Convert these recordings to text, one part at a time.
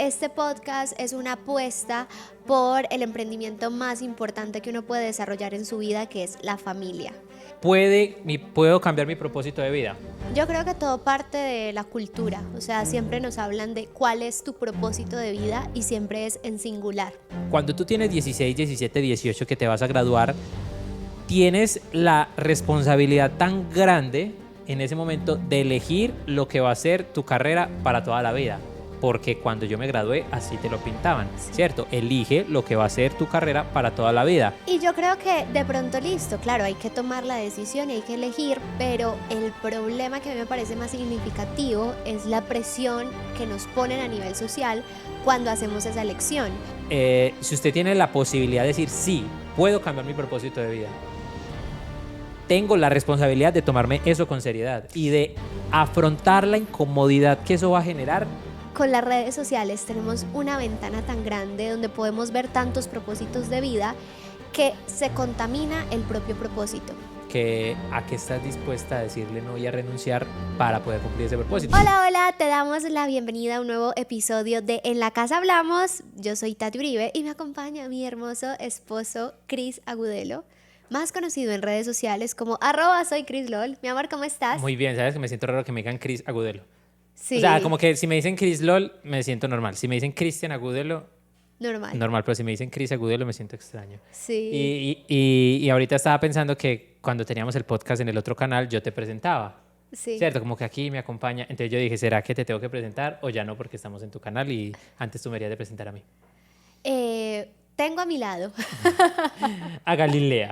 este podcast es una apuesta por el emprendimiento más importante que uno puede desarrollar en su vida, que es la familia. ¿Puedo cambiar mi propósito de vida? Yo creo que todo parte de la cultura, o sea, siempre nos hablan de cuál es tu propósito de vida y siempre es en singular. Cuando tú tienes 16, 17, 18 que te vas a graduar, tienes la responsabilidad tan grande en ese momento de elegir lo que va a ser tu carrera para toda la vida. Porque cuando yo me gradué, así te lo pintaban, ¿cierto? Elige lo que va a ser tu carrera para toda la vida. Y yo creo que de pronto listo, claro, hay que tomar la decisión y hay que elegir, pero el problema que a mí me parece más significativo es la presión que nos ponen a nivel social cuando hacemos esa elección. Si usted tiene la posibilidad de decir, sí, puedo cambiar mi propósito de vida, tengo la responsabilidad de tomarme eso con seriedad y de afrontar la incomodidad que eso va a generar. Con las redes sociales tenemos una ventana tan grande donde podemos ver tantos propósitos de vida que se contamina el propio propósito. ¿A qué estás dispuesta a decirle no y a renunciar para poder cumplir ese propósito? Hola, te damos la bienvenida a un nuevo episodio de En la Casa Hablamos. Yo soy Tati Uribe y me acompaña mi hermoso esposo Cris Agudelo, más conocido en redes sociales como @soycrislol. Mi amor, ¿cómo estás? Muy bien, sabes que me siento raro que me digan Cris Agudelo. Sí. O sea, como que si me dicen Cris LOL, me siento normal. Si me dicen Cristian Agudelo, normal. Pero si me dicen Cris Agudelo, me siento extraño. Sí. Y ahorita estaba pensando que cuando teníamos el podcast en el otro canal, yo te presentaba. Sí. ¿Cierto? Como que aquí me acompaña. Entonces yo dije, ¿será que te tengo que presentar o ya no porque estamos en tu canal y antes tú me harías de presentar a mí? Tengo a mi lado. A Galilea.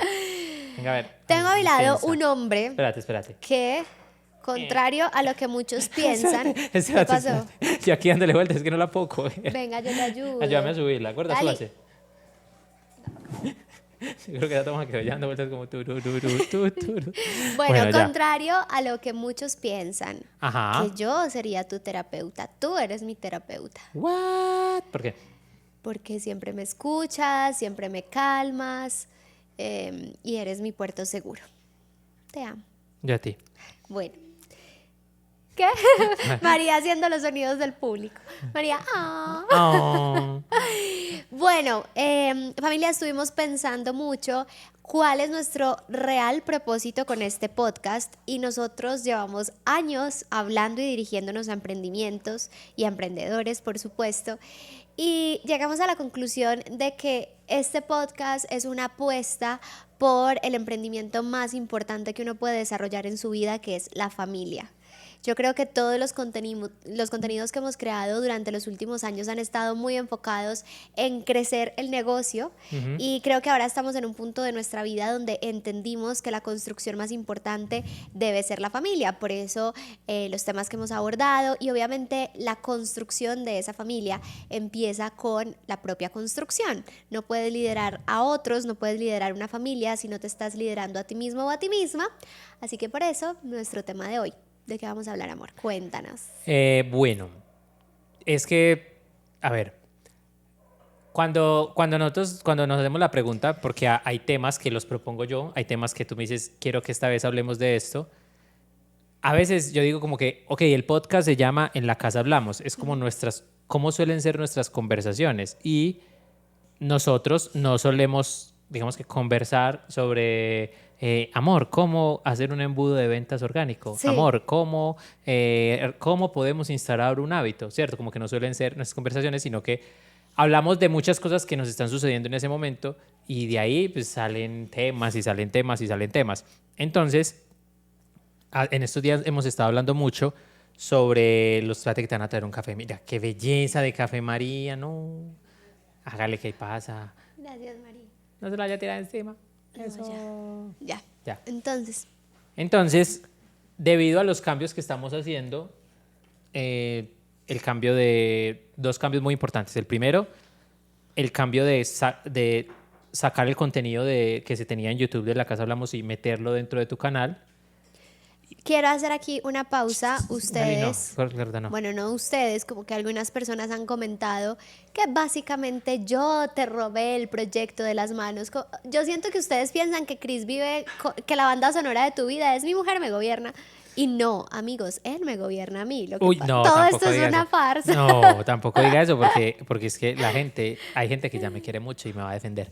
Venga, a ver. Tengo a mi lado Piensa. un hombre. Espérate. Que, contrario a lo que muchos piensan, ¿qué Espérate. pasó? Yo aquí dándole vueltas, es que no la puedo coger. Venga, yo te ayudo. Ayúdame a subirla, ¿acuerdas? Dale. Súbase. Yo creo que ya estamos aquí dando vueltas como turu. Bueno, ya. contrario a lo que muchos piensan, Ajá. que yo sería tu terapeuta. Tú eres mi terapeuta. What? ¿Por qué? Porque siempre me escuchas, siempre me calmas y eres mi puerto seguro. Te amo. Yo a ti. Bueno. ¿Qué? María haciendo los sonidos del público. María, ¡ah! Oh. Bueno, familia, estuvimos pensando mucho cuál es nuestro real propósito con este podcast y nosotros llevamos años hablando y dirigiéndonos a emprendimientos y a emprendedores, por supuesto, y llegamos a la conclusión de que este podcast es una apuesta por el emprendimiento más importante que uno puede desarrollar en su vida, que es la familia. Yo creo que todos los contenidos que hemos creado durante los últimos años han estado muy enfocados en crecer el negocio y creo que ahora estamos en un punto de nuestra vida donde entendimos que la construcción más importante debe ser la familia. Por eso los temas que hemos abordado y obviamente la construcción de esa familia empieza con la propia construcción. No puedes liderar a otros, no puedes liderar una familia si no te estás liderando a ti mismo o a ti misma. Así que por eso nuestro tema de hoy. ¿De qué vamos a hablar, amor? Cuéntanos. Bueno, es que, a ver, cuando nos hacemos la pregunta, porque hay temas que los propongo yo, hay temas que tú me dices, quiero que esta vez hablemos de esto, a veces yo digo como que, ok, el podcast se llama En la Casa Hablamos, es como cómo suelen ser nuestras conversaciones y nosotros no solemos, digamos que conversar sobre... amor, ¿cómo hacer un embudo de ventas orgánico? Sí. Amor, ¿cómo podemos instalar un hábito? ¿Cierto? Como que no suelen ser nuestras conversaciones, sino que hablamos de muchas cosas que nos están sucediendo en ese momento y de ahí pues salen temas y salen temas y salen temas. Entonces, en estos días hemos estado hablando mucho sobre los trates que te van a traer un café. Mira, qué belleza de café María, ¿no? Hágale, ¿qué pasa? Gracias, María. No se la vaya a tirar encima. Eso. No, ya. Entonces, debido a los cambios que estamos haciendo, dos cambios muy importantes. El primero, el cambio de sacar el contenido que se tenía en YouTube de La Casa Hablamos y meterlo dentro de tu canal. Quiero hacer aquí una pausa. Ustedes, no. bueno, no ustedes, como que algunas personas han comentado que básicamente yo te robé el proyecto de las manos. Yo siento que ustedes piensan que Cris vive, que la banda sonora de tu vida es Mi Mujer Me Gobierna. Y no, amigos, él me gobierna a mí. Uy, no, todo tampoco esto es diga una eso. farsa. No, tampoco diga eso porque es que hay gente que ya me quiere mucho y me va a defender.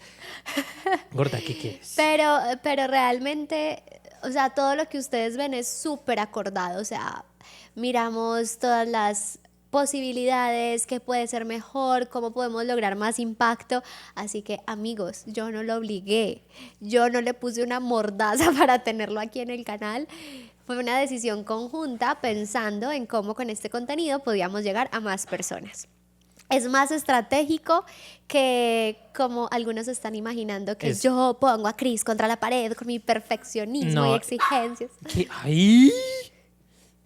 Gorda, ¿qué quieres? Pero realmente, o sea, todo lo que ustedes ven es súper acordado. O sea, miramos todas las posibilidades, qué puede ser mejor, cómo podemos lograr más impacto. Así que, amigos, yo no lo obligué, yo no le puse una mordaza para tenerlo aquí en el canal. Fue una decisión conjunta pensando en cómo con este contenido podíamos llegar a más personas. Es más estratégico que como algunos están imaginando que yo pongo a Cris contra la pared con mi perfeccionismo y No. exigencias. ¿Qué? ¡Ay!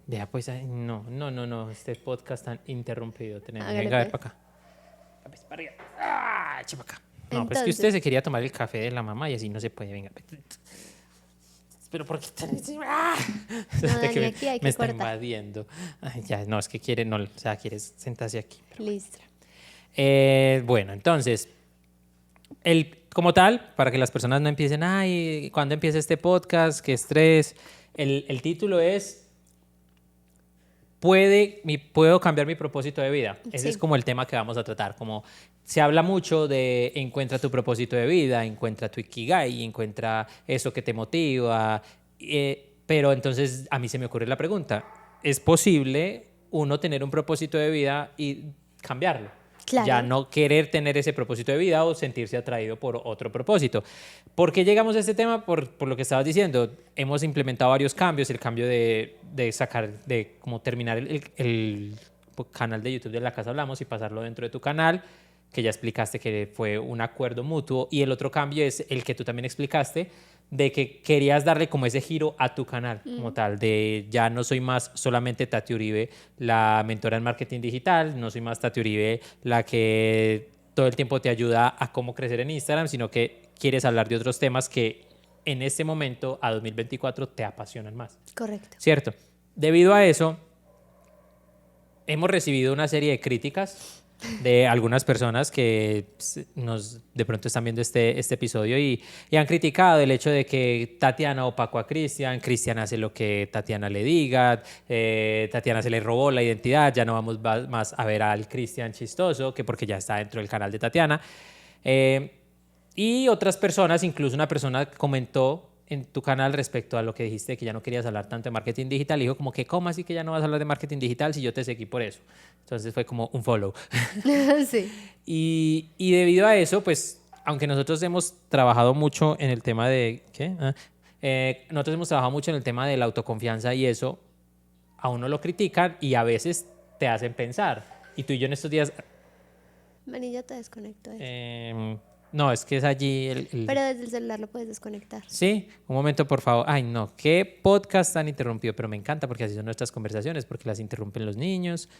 Vea, pues, ay, no. Este podcast tan interrumpido tenemos. Hágale, Venga, a ver pues. para acá. Pues para arriba. ¡Ah! Echa para acá. No, pero es que Entonces, usted se quería tomar el café de la mamá y así no se puede. Venga. Pero ¿por qué tan encima? ¡Ah! no, Hasta que Dani, aquí hay me que está cortar. invadiendo. Ay, ya, no, es que quiere, no, o sea, quiere sentarse aquí. Listo. Bueno, entonces, como tal, para que las personas no empiecen, ay, ¿cuándo empieza este podcast? ¿Qué estrés? El título es ¿Puedo cambiar mi propósito de vida? Ese Sí. es como el tema que vamos a tratar. Como se habla mucho de encuentra tu propósito de vida, encuentra tu ikigai, encuentra eso que te motiva. Pero entonces a mí se me ocurre la pregunta, ¿es posible uno tener un propósito de vida y cambiarlo? Claro. Ya no querer tener ese propósito de vida o sentirse atraído por otro propósito. ¿Por qué llegamos a este tema? Por lo que estabas diciendo. Hemos implementado varios cambios. El cambio de como terminar el canal de YouTube de La Casa Hablamos y pasarlo dentro de tu canal, que ya explicaste que fue un acuerdo mutuo. Y el otro cambio es el que tú también explicaste, de que querías darle como ese giro a tu canal, como tal, de ya no soy más solamente Tati Uribe, la mentora en marketing digital, no soy más Tati Uribe, la que todo el tiempo te ayuda a cómo crecer en Instagram, sino que quieres hablar de otros temas que en este momento, a 2024, te apasionan más. Correcto. ¿Cierto? Debido a eso, hemos recibido una serie de críticas de algunas personas que de pronto están viendo este episodio y han criticado el hecho de que Tatiana opacó a Cristian, Cristian hace lo que Tatiana le diga, Tatiana se le robó la identidad, ya no vamos más a ver al Cristian chistoso, que porque ya está dentro del canal de Tatiana. Y otras personas, incluso una persona comentó en tu canal respecto a lo que dijiste, que ya no querías hablar tanto de marketing digital, dijo como que, ¿cómo así que ya no vas a hablar de marketing digital si yo te seguí por eso? Entonces fue como un follow. Sí. Y debido a eso, pues, aunque nosotros hemos trabajado mucho en el tema de, nosotros hemos trabajado mucho en el tema de la autoconfianza y eso, a uno lo critican y a veces te hacen pensar. Y tú y yo en estos días... Vení, yo te desconecto eso. No, es que es allí Pero desde el celular lo puedes desconectar. Sí, un momento, por favor. Ay, no, qué podcast tan interrumpido, pero me encanta porque así son nuestras conversaciones, porque las interrumpen los niños.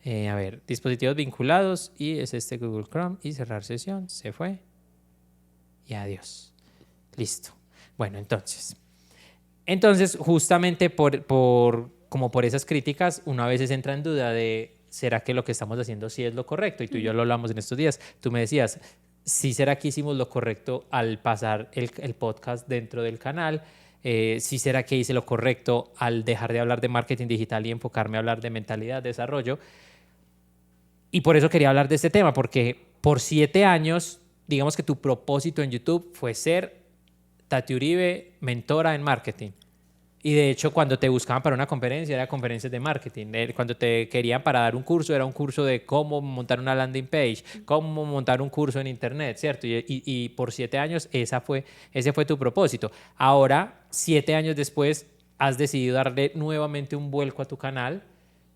A ver, dispositivos vinculados y es este Google Chrome y cerrar sesión, se fue y adiós. Listo. Bueno, entonces justamente como por esas críticas, uno a veces entra en duda de, ¿será que lo que estamos haciendo sí es lo correcto? Y tú y yo lo hablamos en estos días. Tú me decías, ¿sí será que hicimos lo correcto al pasar el podcast dentro del canal? ¿Sí será que hice lo correcto al dejar de hablar de marketing digital y enfocarme a hablar de mentalidad, desarrollo? Y por eso quería hablar de este tema, porque por 7 años, digamos que tu propósito en YouTube fue ser Tati Uribe, mentora en marketing. Y de hecho, cuando te buscaban para una conferencia, era conferencias de marketing. Cuando te querían para dar un curso, era un curso de cómo montar una landing page, cómo montar un curso en internet, ¿cierto? Y por 7 años ese fue tu propósito. Ahora, 7 años después, has decidido darle nuevamente un vuelco a tu canal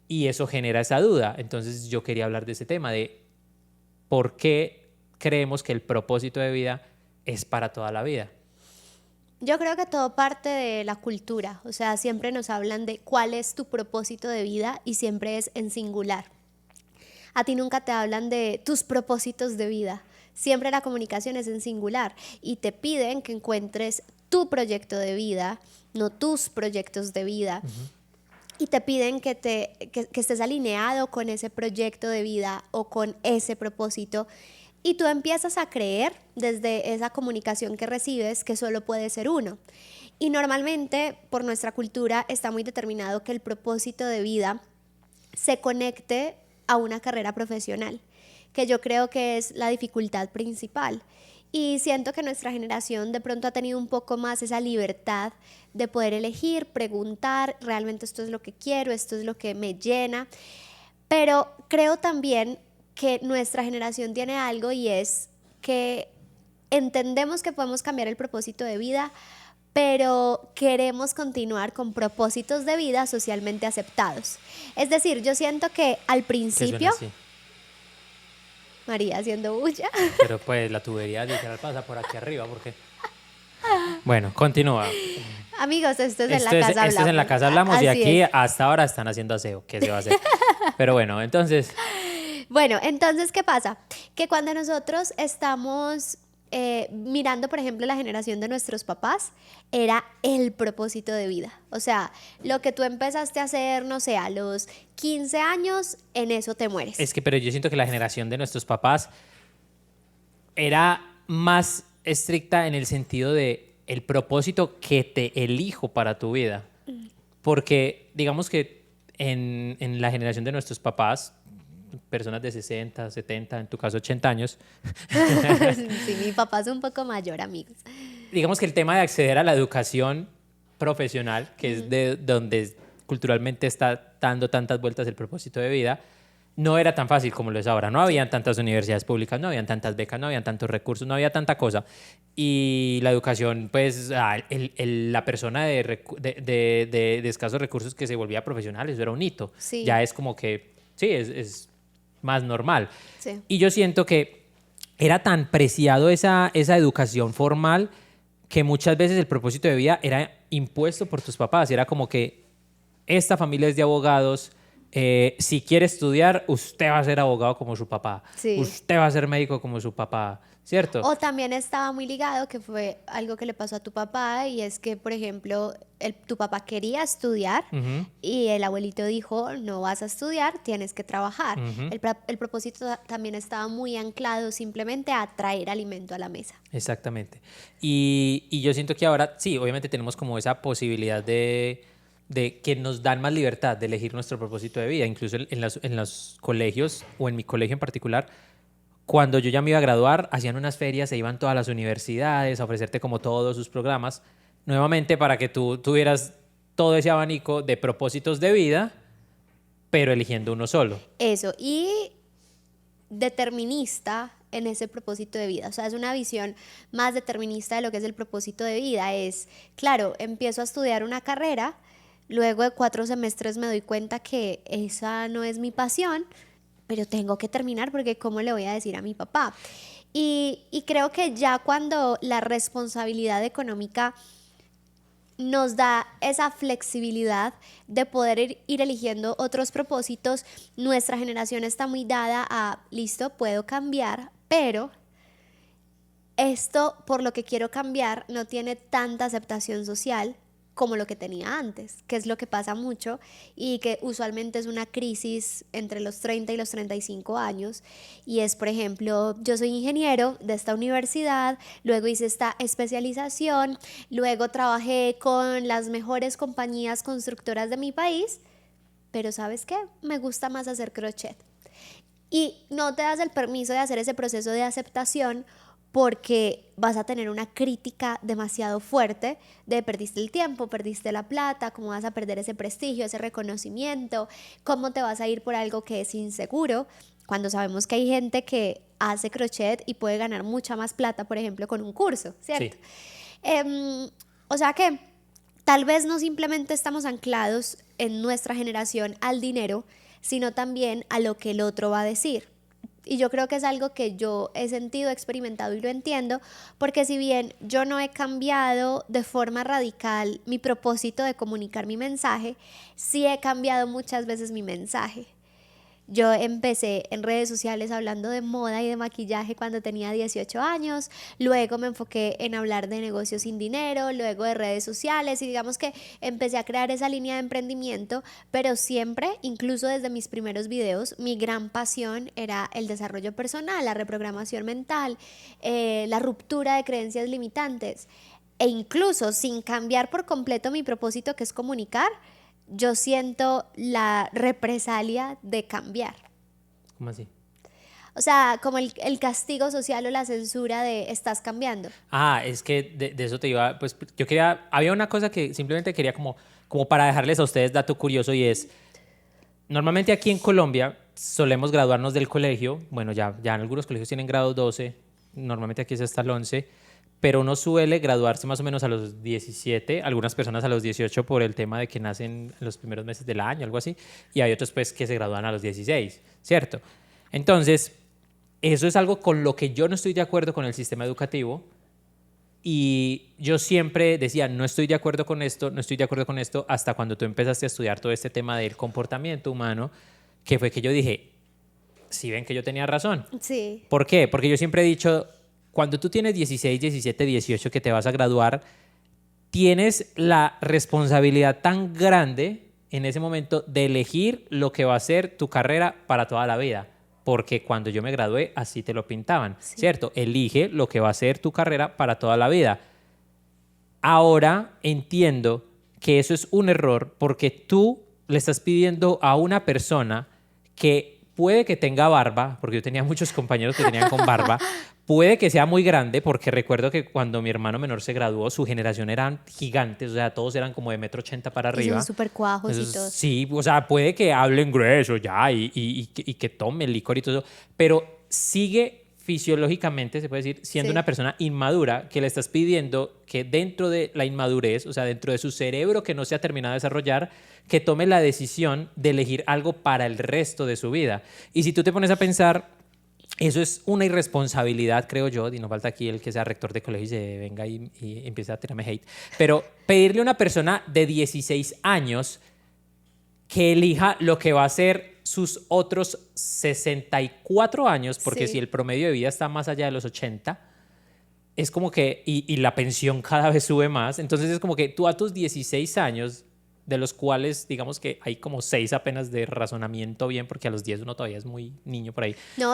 y eso genera esa duda. Entonces yo quería hablar de ese tema, de por qué creemos que el propósito de vida es para toda la vida. Yo creo que todo parte de la cultura, o sea, siempre nos hablan de cuál es tu propósito de vida y siempre es en singular. A ti nunca te hablan de tus propósitos de vida, siempre la comunicación es en singular y te piden que encuentres tu proyecto de vida, no tus proyectos de vida. Y te piden que estés alineado con ese proyecto de vida o con ese propósito Y tú empiezas a creer desde esa comunicación que recibes que solo puede ser uno. Y normalmente por nuestra cultura está muy determinado que el propósito de vida se conecte a una carrera profesional, que yo creo que es la dificultad principal. Y siento que nuestra generación de pronto ha tenido un poco más esa libertad de poder elegir, preguntar, realmente esto es lo que quiero, esto es lo que me llena. Pero creo también que nuestra generación tiene algo, y es que entendemos que podemos cambiar el propósito de vida, pero queremos continuar con propósitos de vida socialmente aceptados. Es decir, yo siento que al principio... María haciendo bulla. Pero pues la tubería literal pasa por aquí arriba, porque... Bueno, continúa. Amigos, esto es en la casa hablamos. Esto es en la casa hablamos. Así y aquí es. Hasta ahora están haciendo aseo. ¿Qué se va a hacer? Pero bueno, entonces... Bueno, entonces, ¿qué pasa? Que cuando nosotros estamos mirando, por ejemplo, la generación de nuestros papás, era el propósito de vida. O sea, lo que tú empezaste a hacer, no sé, a los 15 años, en eso te mueres. Es que, pero yo siento que la generación de nuestros papás era más estricta en el sentido de el propósito que te elijo para tu vida. Porque, digamos que en la generación de nuestros papás, personas de 60, 70, en tu caso 80 años. Sí, mi papá es un poco mayor, amigos. Digamos que el tema de acceder a la educación profesional, que es de donde culturalmente está dando tantas vueltas el propósito de vida, no era tan fácil como lo es ahora. No habían tantas universidades públicas, no habían tantas becas, no habían tantos recursos, no había tanta cosa. Y la educación, pues, la persona de escasos recursos que se volvía profesional, eso era un hito. Sí. Ya es como que, sí, es más normal. Sí. Y yo siento que era tan preciado esa educación formal que muchas veces el propósito de vida era impuesto por tus papás. Era como que esta familia es de abogados, si quiere estudiar, usted va a ser abogado como su papá. Sí. Usted va a ser médico como su papá, ¿cierto? O también estaba muy ligado, que fue algo que le pasó a tu papá, y es que, por ejemplo, tu papá quería estudiar y el abuelito dijo, no vas a estudiar, tienes que trabajar. El propósito también estaba muy anclado simplemente a traer alimento a la mesa. Exactamente. Y yo siento que ahora, sí, obviamente tenemos como esa posibilidad de que nos dan más libertad de elegir nuestro propósito de vida. Incluso en los colegios, o en mi colegio en particular, cuando yo ya me iba a graduar, hacían unas ferias, se iban todas las universidades a ofrecerte como todos sus programas, nuevamente para que tú tuvieras todo ese abanico de propósitos de vida, pero eligiendo uno solo. Eso, y determinista en ese propósito de vida. O sea, es una visión más determinista de lo que es el propósito de vida. Es, claro, empiezo a estudiar una carrera, luego de 4 semestres me doy cuenta que esa no es mi pasión, pero tengo que terminar porque ¿cómo le voy a decir a mi papá? Y creo que ya cuando la responsabilidad económica nos da esa flexibilidad de poder ir eligiendo otros propósitos, nuestra generación está muy dada a, listo, puedo cambiar, pero esto por lo que quiero cambiar no tiene tanta aceptación social como lo que tenía antes, que es lo que pasa mucho y que usualmente es una crisis entre los 30 y los 35 años, y es, por ejemplo, yo soy ingeniero de esta universidad, luego hice esta especialización, luego trabajé con las mejores compañías constructoras de mi país, pero ¿sabes qué? Me gusta más hacer crochet. Y no te das el permiso de hacer ese proceso de aceptación porque vas a tener una crítica demasiado fuerte de perdiste el tiempo, perdiste la plata, cómo vas a perder ese prestigio, ese reconocimiento, cómo te vas a ir por algo que es inseguro, cuando sabemos que hay gente que hace crochet y puede ganar mucha más plata, por ejemplo, con un curso, ¿cierto? Sí. O sea que tal vez no simplemente estamos anclados en nuestra generación al dinero, sino también a lo que el otro va a decir. Y yo creo que es algo que yo he sentido, experimentado y lo entiendo, porque si bien yo no he cambiado de forma radical mi propósito de comunicar mi mensaje, sí he cambiado muchas veces mi mensaje. Yo empecé en redes sociales hablando de moda y de maquillaje cuando tenía 18 años, luego me enfoqué en hablar de negocios sin dinero, luego de redes sociales y digamos que empecé a crear esa línea de emprendimiento, pero siempre, incluso desde mis primeros videos, mi gran pasión era el desarrollo personal, la reprogramación mental, la ruptura de creencias limitantes. E incluso sin cambiar por completo mi propósito, que es comunicar, yo siento la represalia de cambiar. ¿Cómo así? O sea, como el castigo social o la censura de estás cambiando. Ah, es que de eso te iba, pues yo quería, había una cosa que simplemente quería como para dejarles a ustedes dato curioso y es, normalmente aquí en Colombia solemos graduarnos del colegio, bueno, ya en algunos colegios tienen grado 12, normalmente aquí es hasta el 11, pero uno suele graduarse más o menos a los 17, algunas personas a los 18 por el tema de que nacen en los primeros meses del año, algo así, y hay otros pues que se gradúan a los 16, ¿cierto? Entonces, eso es algo con lo que yo no estoy de acuerdo con el sistema educativo y yo siempre decía, no estoy de acuerdo con esto, no estoy de acuerdo con esto, hasta cuando tú empezaste a estudiar todo este tema del comportamiento humano, que fue que yo dije, si ven que yo tenía razón. Sí. ¿Por qué? Porque yo siempre he dicho, cuando tú tienes 16, 17, 18 que te vas a graduar, tienes la responsabilidad tan grande en ese momento de elegir lo que va a ser tu carrera para toda la vida. Porque cuando yo me gradué, así te lo pintaban, Sí. ¿cierto? Elige lo que va a ser tu carrera para toda la vida. Ahora entiendo que eso es un error porque tú le estás pidiendo a una persona que puede que tenga barba, porque yo tenía muchos compañeros que tenían con barba, puede que sea muy grande, porque recuerdo que cuando mi hermano menor se graduó, su generación eran gigantes, o sea, todos eran como de 1,80 m para Y arriba. son súper cuajos y Entonces, todo. sí, o sea, puede que hablen grueso ya y que tome licor y todo eso, pero sigue fisiológicamente, se puede decir, siendo Sí. una persona inmadura que le estás pidiendo que dentro de la inmadurez, o sea, dentro de su cerebro que no se ha terminado de desarrollar, que tome la decisión de elegir algo para el resto de su vida. Y si tú te pones a pensar, eso es una irresponsabilidad, creo yo, y no falta aquí el que sea rector de colegio y se venga y empiece a tirarme hate, pero pedirle a una persona de 16 años que elija lo que va a ser sus otros 64 años, porque Sí. si el promedio de vida está más allá de los 80, es como que, y la pensión cada vez sube más, entonces es como que tú a tus 16 años, de los cuales digamos que hay como 6 apenas de razonamiento bien, porque a los 10 uno todavía es muy niño por ahí. No,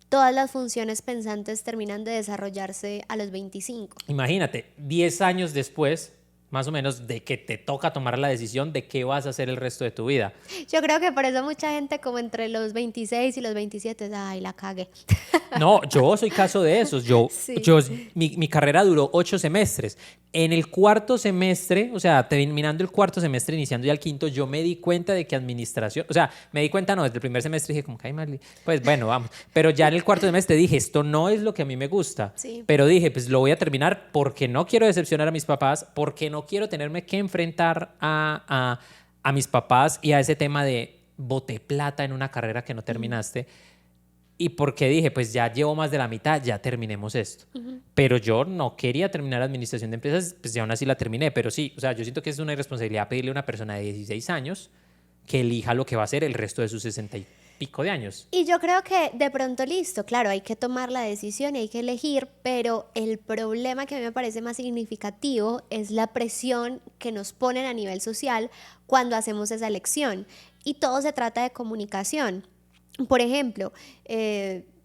todas las funciones pensantes terminan de desarrollarse a los 25. Imagínate, 10 años después, más o menos, de que te toca tomar la decisión de qué vas a hacer el resto de tu vida. Yo creo que por eso mucha gente como entre los 26 y los 27 es, ay, la cagué. No, yo soy caso de esos. Sí. Mi carrera duró 8 semestres. En el cuarto semestre, o sea, terminando el cuarto semestre, iniciando ya el quinto, yo me di cuenta de que administración, o sea, me di cuenta, no, desde el primer semestre dije como, ay, Marley, pues bueno, vamos. Pero ya en el cuarto semestre dije, esto no es lo que a mí me gusta. Sí. Pero dije, pues lo voy a terminar porque no quiero decepcionar a mis papás, porque no quiero tenerme que enfrentar a mis papás y a ese tema de boté plata en una carrera que no terminaste. Y porque dije, pues ya llevo más de la mitad, ya terminemos esto. Pero yo no quería terminar administración de empresas, pues ya aún así la terminé. Pero sí, o sea, yo siento que es una irresponsabilidad pedirle a una persona de 16 años que elija lo que va a hacer el resto de sus 60 y pico de años. Y yo creo que de pronto listo, claro, hay que tomar la decisión y hay que elegir, pero el problema que a mí me parece más significativo es la presión que nos ponen a nivel social cuando hacemos esa elección. Y todo se trata de comunicación. Por ejemplo,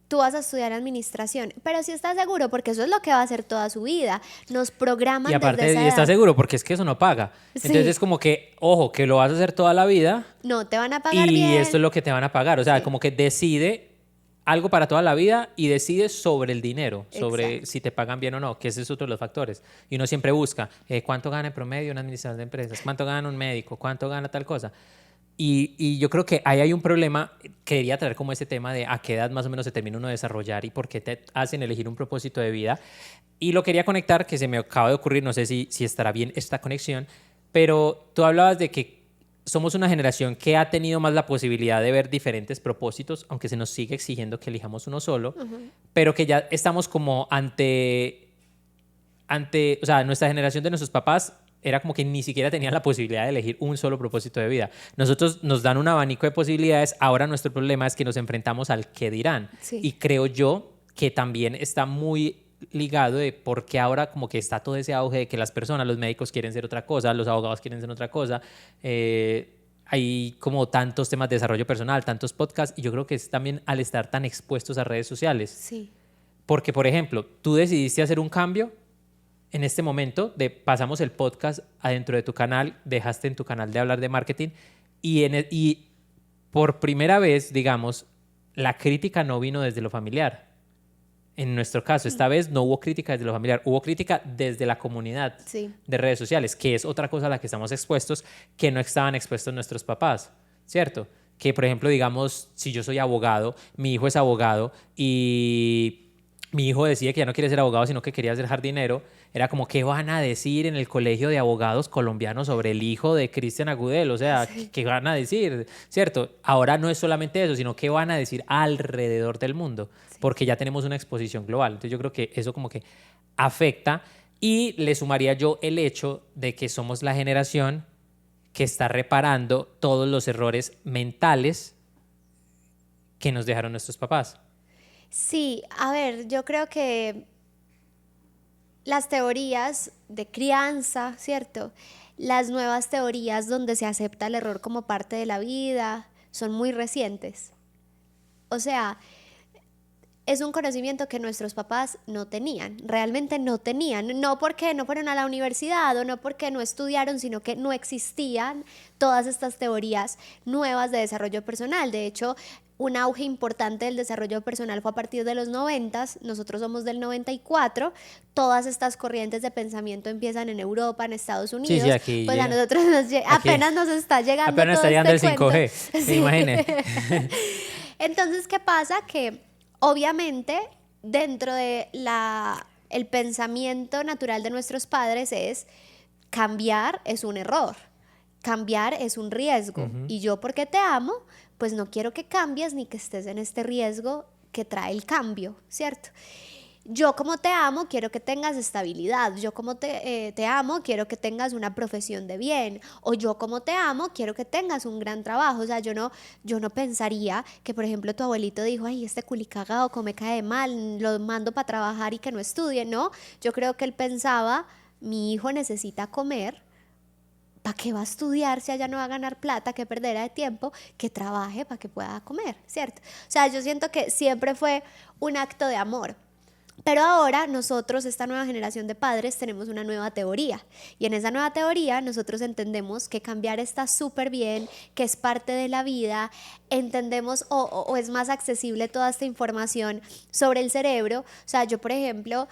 tú vas a estudiar administración, pero si estás seguro, porque eso es lo que va a hacer toda su vida, nos programan Y aparte, desde esa y estás edad. seguro, porque es que eso no paga. Sí. Entonces es como que, ojo, que lo vas a hacer toda la vida No te van a pagar y bien. esto es lo que te van a pagar. O sea, Sí. como que decide algo para toda la vida y decide sobre el dinero, sobre Exacto. si te pagan bien o no, que ese es otro de los factores. Y uno siempre busca cuánto gana en promedio un administrador de empresas, cuánto gana un médico, cuánto gana tal cosa. Y yo creo que ahí hay un problema que quería traer como ese tema de a qué edad más o menos se termina uno de desarrollar y por qué te hacen elegir un propósito de vida. Y lo quería conectar, que se me acaba de ocurrir, no sé si estará bien esta conexión, pero tú hablabas de que somos una generación que ha tenido más la posibilidad de ver diferentes propósitos, aunque se nos sigue exigiendo que elijamos uno solo, pero que ya estamos como ante, o sea, nuestra generación de nuestros papás era como que ni siquiera tenían la posibilidad de elegir un solo propósito de vida. Nosotros nos dan un abanico de posibilidades, ahora nuestro problema es que nos enfrentamos al qué dirán. Sí. Y creo yo que también está muy ligado de por qué ahora como que está todo ese auge de que las personas, los médicos quieren ser otra cosa, los abogados quieren ser otra cosa. Hay como tantos temas de desarrollo personal, tantos podcasts, y yo creo que es también al estar tan expuestos a redes sociales. Sí. Porque, por ejemplo, tú decidiste hacer un cambio en este momento, pasamos el podcast adentro de tu canal, dejaste en tu canal de hablar de marketing, y por primera vez, digamos, la crítica no vino desde lo familiar. En nuestro caso, esta vez no hubo crítica desde lo familiar, hubo crítica desde la comunidad de redes sociales, que es otra cosa a la que estamos expuestos, que no estaban expuestos nuestros papás, ¿cierto? Que, por ejemplo, digamos, si yo soy abogado, mi hijo es abogado y mi hijo decide que ya no quiere ser abogado, sino que quería ser jardinero, era como, ¿qué van a decir en el colegio de abogados colombianos sobre el hijo de Cristian Agudelo? O sea, ¿qué van a decir? ¿Cierto? Ahora no es solamente eso, sino ¿qué van a decir alrededor del mundo? Porque ya tenemos una exposición global. Entonces yo creo que eso como que afecta, y le sumaría yo el hecho de que somos la generación que está reparando todos los errores mentales que nos dejaron nuestros papás. Sí, a ver, yo creo que las teorías de crianza, ¿cierto? Las nuevas teorías donde se acepta el error como parte de la vida son muy recientes. O sea, es un conocimiento que nuestros papás no tenían, realmente no tenían, no porque no fueron a la universidad o no porque no estudiaron, sino que no existían todas estas teorías nuevas de desarrollo personal. De hecho, un auge importante del desarrollo personal fue a partir de los 90s, nosotros somos del 94, todas estas corrientes de pensamiento empiezan en Europa, en Estados Unidos, sí, aquí pues llega, a nosotros apenas nos está llegando apenas todo está llegando este el 5G, cuento. sí. Imagínense. Entonces, ¿qué pasa? Que obviamente dentro de el pensamiento natural de nuestros padres es cambiar es un error, cambiar es un riesgo, y yo porque te amo, pues no quiero que cambies ni que estés en este riesgo que trae el cambio, ¿cierto? Yo como te amo quiero que tengas estabilidad, yo como te amo quiero que tengas una profesión de bien, o yo como te amo quiero que tengas un gran trabajo. O sea, yo no pensaría que, por ejemplo, tu abuelito dijo, ay, este culicagado me cae mal, lo mando para trabajar y que no estudie. No, yo creo que él pensaba, mi hijo necesita comer, ¿para qué va a estudiar si allá no va a ganar plata? ¿Qué perderá de tiempo? Que trabaje para que pueda comer, ¿cierto? O sea, yo siento que siempre fue un acto de amor. Pero ahora nosotros, esta nueva generación de padres, tenemos una nueva teoría, y en esa nueva teoría nosotros entendemos que cambiar está súper bien, que es parte de la vida, entendemos o es más accesible toda esta información sobre el cerebro. O sea, yo, por ejemplo,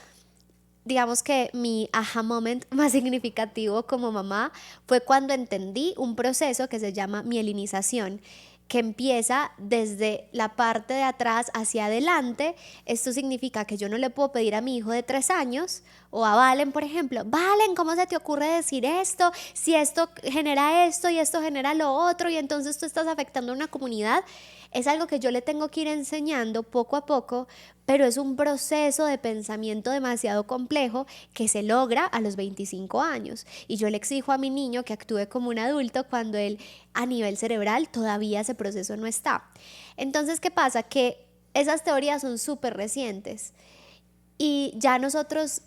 digamos que mi aha moment más significativo como mamá fue cuando entendí un proceso que se llama mielinización, que empieza desde la parte de atrás hacia adelante. Esto significa que yo no le puedo pedir a mi hijo de 3 años o a Valen, por ejemplo, Valen, ¿cómo se te ocurre decir esto? Si esto genera esto y esto genera lo otro, y entonces tú estás afectando a una comunidad. Es algo que yo le tengo que ir enseñando poco a poco, pero es un proceso de pensamiento demasiado complejo que se logra a los 25 años. Y yo le exijo a mi niño que actúe como un adulto cuando él, a nivel cerebral, todavía ese proceso no está. Entonces, ¿qué pasa? Que esas teorías son súper recientes y ya nosotros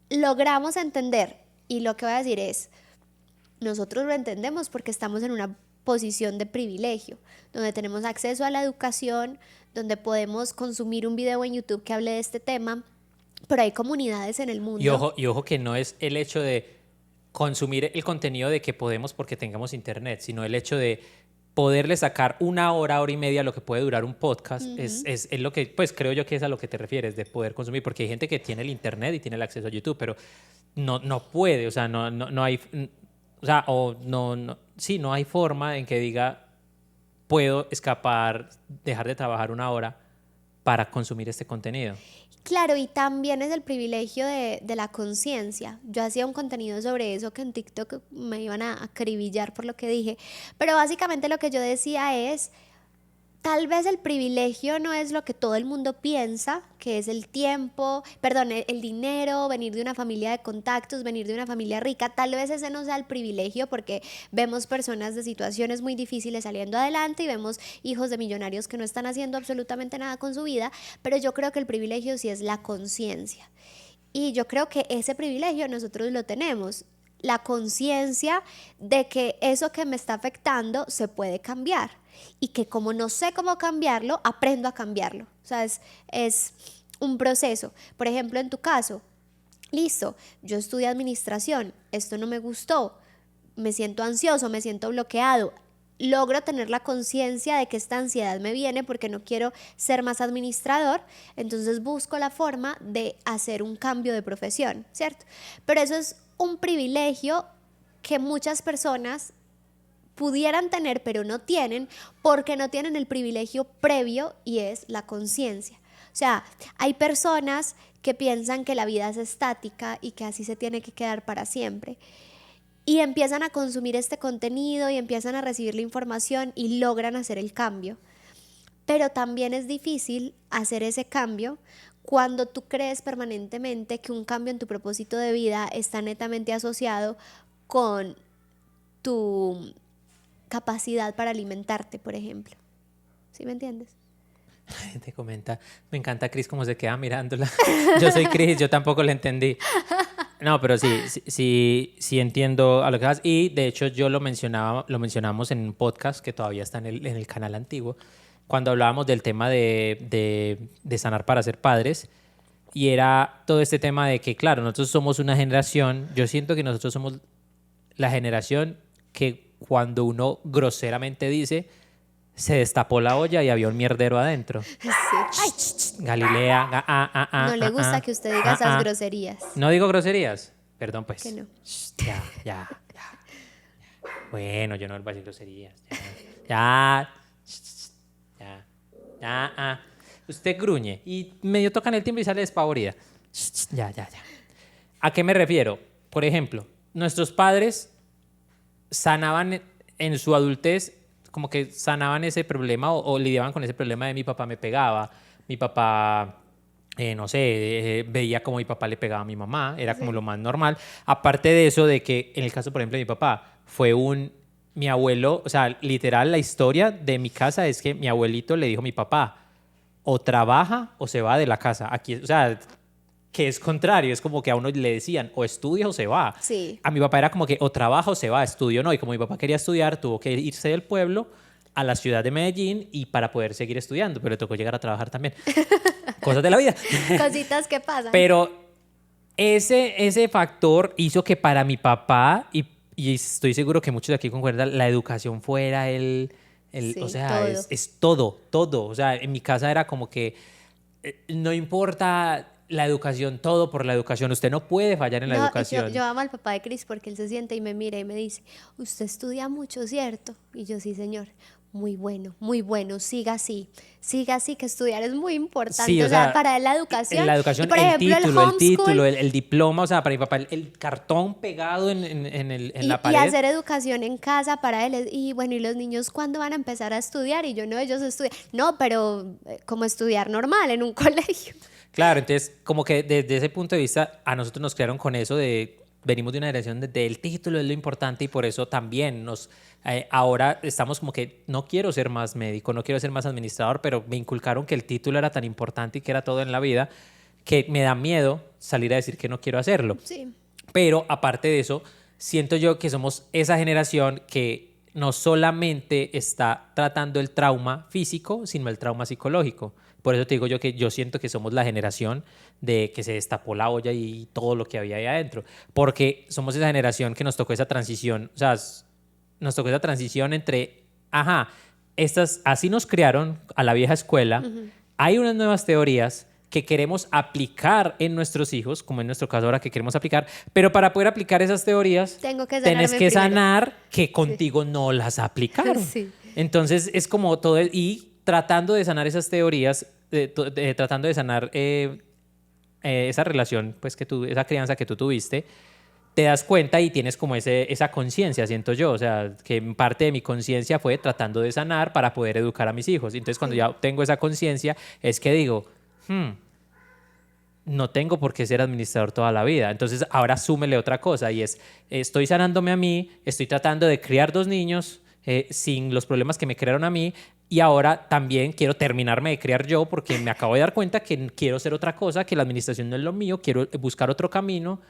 logramos entender, y lo que voy a decir es, nosotros lo entendemos porque estamos en una posición de privilegio, donde tenemos acceso a la educación, donde podemos consumir un video en YouTube que hable de este tema, pero hay comunidades en el mundo. Y ojo que no es el hecho de consumir el contenido de que podemos porque tengamos internet, sino el hecho de poderle sacar 1 hora, hora y media lo que puede durar un podcast. Es lo que, pues creo yo que es a lo que te refieres, de poder consumir, porque hay gente que tiene el internet y tiene el acceso a YouTube, pero no puede, o sea, no hay, o sea, no hay forma en que diga, puedo escapar, dejar de trabajar 1 hora para consumir este contenido. Claro, y también es el privilegio de la conciencia. Yo hacía un contenido sobre eso que en TikTok me iban a acribillar por lo que dije, pero básicamente lo que yo decía es, Tal vez el privilegio no es lo que todo el mundo piensa, que es el tiempo, perdón, el dinero, venir de una familia de contactos, venir de una familia rica. Tal vez ese no sea el privilegio, porque vemos personas de situaciones muy difíciles saliendo adelante y vemos hijos de millonarios que no están haciendo absolutamente nada con su vida, pero yo creo que el privilegio sí es la conciencia. Y yo creo que ese privilegio nosotros lo tenemos, la conciencia de que eso que me está afectando se puede cambiar y que como no sé cómo cambiarlo, aprendo a cambiarlo. O sea, es un proceso. Por ejemplo, en tu caso, listo, yo estudié administración, esto no me gustó, me siento ansioso, me siento bloqueado. Logro tener la conciencia de que esta ansiedad me viene porque no quiero ser más administrador, entonces busco la forma de hacer un cambio de profesión, ¿cierto? Pero eso es un privilegio que muchas personas pudieran tener, pero no tienen, porque no tienen el privilegio previo y es la conciencia. O sea, hay personas que piensan que la vida es estática y que así se tiene que quedar para siempre. Y empiezan a consumir este contenido y empiezan a recibir la información y logran hacer el cambio. Pero también es difícil hacer ese cambio cuando tú crees permanentemente que un cambio en tu propósito de vida está netamente asociado con tu capacidad para alimentarte, por ejemplo. ¿Sí me entiendes? Te comenta, me encanta Cris cómo se queda mirándola. Yo soy Cris, yo tampoco la entendí. No, pero sí entiendo a lo que vas. Y de hecho lo mencionamos en un podcast que todavía está en el canal antiguo, cuando hablábamos del tema de sanar para ser padres. Y era todo este tema de que, claro, nosotros somos una generación, yo siento que nosotros somos la generación que cuando uno groseramente dice, se destapó la olla y había un mierdero adentro. Sí. Ay, Galilea, no le gusta que usted diga esas groserías. No digo groserías. Perdón, pues. Que no. Ya. Bueno, yo no voy a decir groserías. Ya. Usted gruñe y medio tocan el timbre y sale despavorida. Ya. ¿A qué me refiero? Por ejemplo, nuestros padres sanaban en su adultez, como que sanaban ese problema o lidiaban con ese problema de mi papá me pegaba, mi papá, no sé, veía como mi papá le pegaba a mi mamá, era como lo más normal. Aparte de eso, de que en el caso, por ejemplo, de mi papá, mi abuelo, o sea, literal, la historia de mi casa es que mi abuelito le dijo a mi papá, o trabaja o se va de la casa. Aquí, o sea, que es contrario, es como que a uno le decían o estudia o se va. Sí. A mi papá era como que o trabaja o se va, estudio no. Y como mi papá quería estudiar, tuvo que irse del pueblo a la ciudad de Medellín y para poder seguir estudiando, pero le tocó llegar a trabajar también. Cosas de la vida. Cositas que pasan. Pero ese factor hizo que para mi papá, y estoy seguro que muchos de aquí concuerdan, la educación fuera sí, o sea, todo. es todo. O sea, en mi casa era como que no importa la educación, todo por la educación. Usted no puede fallar en la educación. Yo amo al papá de Cris porque él se siente y me mira y me dice, usted estudia mucho, ¿cierto? Y yo, sí, señor. Muy bueno, siga así, que estudiar es muy importante, sí, o sea, para la educación. La educación, y por ejemplo, el título, el diploma, o sea, para mi papá, el cartón pegado en la pared. Y hacer educación en casa para él. Y bueno, ¿y los niños cuándo van a empezar a estudiar? Y yo, no, ellos estudian. No, pero como estudiar normal en un colegio. Claro, entonces, como que desde ese punto de vista, a nosotros nos crearon con eso venimos de una generación del título es lo importante y por eso también ahora estamos como que no quiero ser más médico, no quiero ser más administrador, pero me inculcaron que el título era tan importante y que era todo en la vida que me da miedo salir a decir que no quiero hacerlo. Sí. Pero aparte de eso, siento yo que somos esa generación que no solamente está tratando el trauma físico, sino el trauma psicológico. Por eso te digo yo que yo siento que somos la generación de que se destapó la olla y todo lo que había ahí adentro. Porque somos esa generación que nos tocó esa transición. O sea, nos tocó esa transición entre, así nos criaron a la vieja escuela. Uh-huh. Hay unas nuevas teorías que queremos aplicar en nuestros hijos, como en nuestro caso ahora que queremos aplicar, pero para poder aplicar esas teorías tenés que sanar que contigo no las aplicaron. Sí. Entonces es como todo, y tratando de sanar esas teorías, tratando de sanar esa relación, pues esa crianza que tú tuviste, te das cuenta y tienes como esa conciencia, siento yo. O sea, que parte de mi conciencia fue tratando de sanar para poder educar a mis hijos. Entonces, cuando ya tengo esa conciencia, es que digo, no tengo por qué ser administrador toda la vida. Entonces, ahora súmele otra cosa y es, estoy sanándome a mí, estoy tratando de criar 2 niños sin los problemas que me crearon a mí, y ahora también quiero terminarme de criar yo porque me acabo de dar cuenta que quiero ser otra cosa, que la administración no es lo mío, quiero buscar otro camino.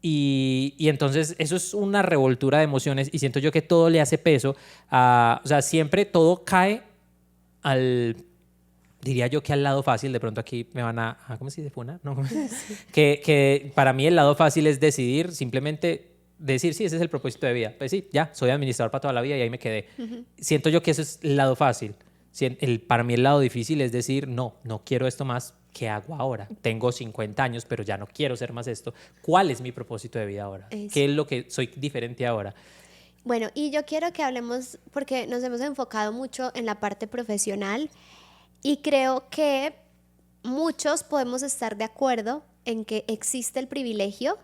Y entonces eso es una revoltura de emociones y siento yo que todo le hace peso o sea, siempre todo cae diría yo que al lado fácil. De pronto aquí me van ¿cómo se dice? ¿Funa? No. que para mí el lado fácil es decidir, simplemente decir, sí, ese es el propósito de vida. Pues sí, ya, soy administrador para toda la vida y ahí me quedé. Siento yo que eso es el lado fácil. Para mí el lado difícil es decir, no quiero esto más. ¿Qué hago ahora? Tengo 50 años, pero ya no quiero ser más esto. ¿Cuál es mi propósito de vida ahora? Eso. ¿Qué es lo que soy diferente ahora? Bueno, y yo quiero que hablemos, porque nos hemos enfocado mucho en la parte profesional y creo que muchos podemos estar de acuerdo en que existe el privilegio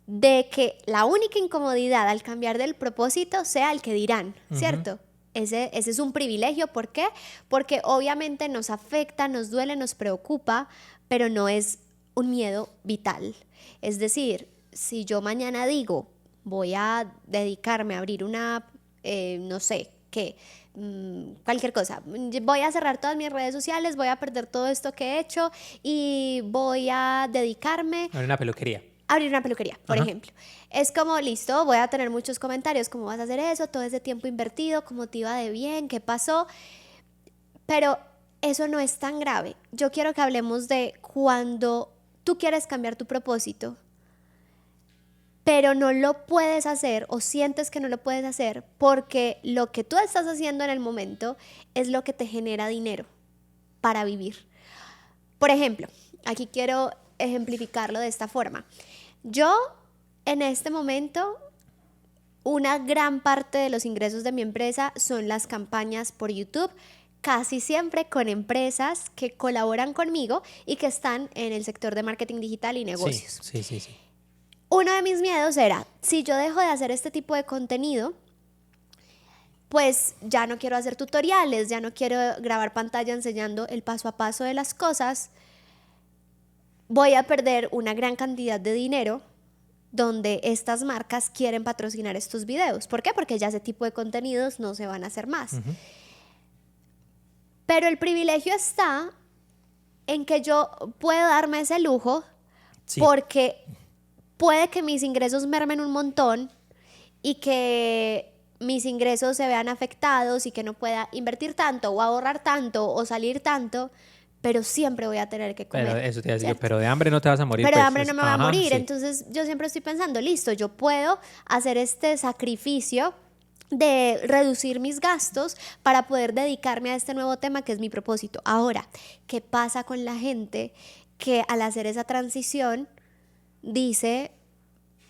de que la única incomodidad al cambiar del propósito sea el que dirán, ¿cierto? Ese es un privilegio. ¿Por qué? Porque obviamente nos afecta, nos duele, nos preocupa, pero no es un miedo vital. Es decir, si yo mañana digo, voy a dedicarme a abrir una, no sé, ¿qué? Cualquier cosa. Voy a cerrar todas mis redes sociales, voy a perder todo esto que he hecho y voy a dedicarme A una peluquería. Abrir una peluquería, por ejemplo. Es como, listo, voy a tener muchos comentarios, ¿cómo vas a hacer eso? Todo ese tiempo invertido, ¿cómo te iba de bien? ¿Qué pasó? Pero eso no es tan grave. Yo quiero que hablemos de cuando tú quieres cambiar tu propósito, pero no lo puedes hacer o sientes que no lo puedes hacer porque lo que tú estás haciendo en el momento es lo que te genera dinero para vivir. Por ejemplo, aquí quiero ejemplificarlo de esta forma. Yo, en este momento, una gran parte de los ingresos de mi empresa son las campañas por YouTube, casi siempre con empresas que colaboran conmigo y que están en el sector de marketing digital y negocios. Sí. Uno de mis miedos era, si yo dejo de hacer este tipo de contenido, pues ya no quiero hacer tutoriales, ya no quiero grabar pantalla enseñando el paso a paso de las cosas, voy a perder una gran cantidad de dinero donde estas marcas quieren patrocinar estos videos. ¿Por qué? Porque ya ese tipo de contenidos no se van a hacer más. Pero el privilegio está en que yo puedo darme ese lujo porque puede que mis ingresos mermen un montón y que mis ingresos se vean afectados y que no pueda invertir tanto o ahorrar tanto o salir tanto, pero siempre voy a tener que comer. Pero eso te iba a decir, pero de hambre no te vas a morir. Pero pues, de hambre no me voy a morir. Sí. Entonces yo siempre estoy pensando, listo, yo puedo hacer este sacrificio de reducir mis gastos para poder dedicarme a este nuevo tema que es mi propósito. Ahora, ¿qué pasa con la gente que al hacer esa transición dice,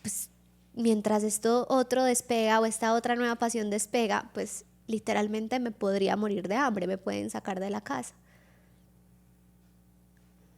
pues, mientras esto otro despega o esta otra nueva pasión despega, pues literalmente me podría morir de hambre, me pueden sacar de la casa?